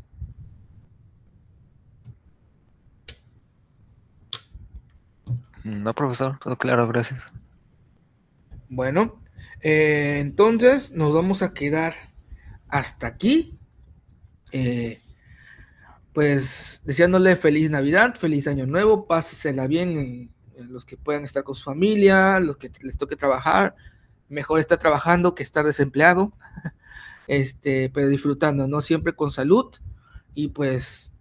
No, profesor, todo claro, gracias. Bueno, entonces nos vamos a quedar hasta aquí. Pues deseándole feliz Navidad, feliz Año Nuevo, pásesela bien en los que puedan estar con su familia, los que les toque trabajar. Mejor estar trabajando que estar desempleado, pero disfrutando, ¿no? Siempre con salud. Y pues,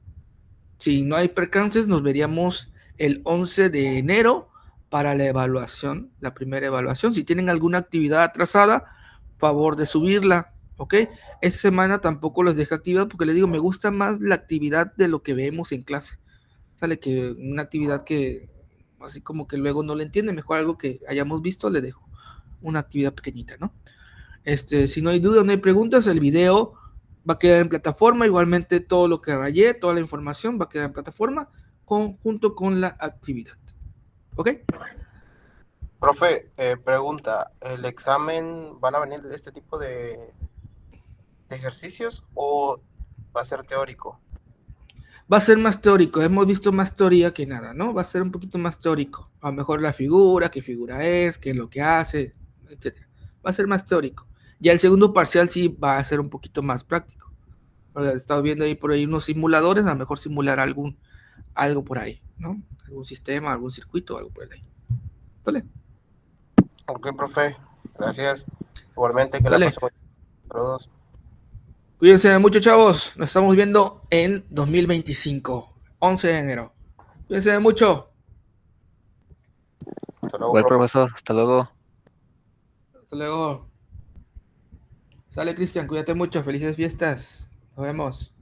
si no hay percances, nos veríamos el 11 de enero para la evaluación, la primera evaluación. Si tienen alguna actividad atrasada, favor de subirla, ¿ok? Esta semana tampoco los dejo actividad porque les digo, me gusta más la actividad de lo que vemos en clase. Sale que una actividad que así como que luego no le entiende, mejor algo que hayamos visto, le dejo una actividad pequeñita, ¿no? Si no hay dudas, no hay preguntas, el video va a quedar en plataforma, igualmente todo lo que rayé, toda la información va a quedar en plataforma junto con la actividad. ¿Ok? Profe, pregunta, ¿el examen van a venir de este tipo de ejercicios o va a ser teórico? Va a ser más teórico, hemos visto más teoría que nada, ¿no? Va a ser un poquito más teórico. A lo mejor la figura, qué figura es, qué es lo que hace, etcétera. Va a ser más teórico. Ya el segundo parcial sí va a ser un poquito más práctico. He estado viendo ahí por ahí unos simuladores, a lo mejor simular algo por ahí, ¿no? Algún sistema, algún circuito, algo por ahí. ¿Vale? Ok, profe, gracias. Igualmente, que la ¿Sale? pasen muy bien. Saludos. Cuídense mucho, chavos. Nos estamos viendo en 2025, 11 de enero. Cuídense mucho. Hasta luego, Igual, profe. profesor, hasta luego. Hasta luego. Sale, Cristian. Cuídate mucho. Felices fiestas. Nos vemos.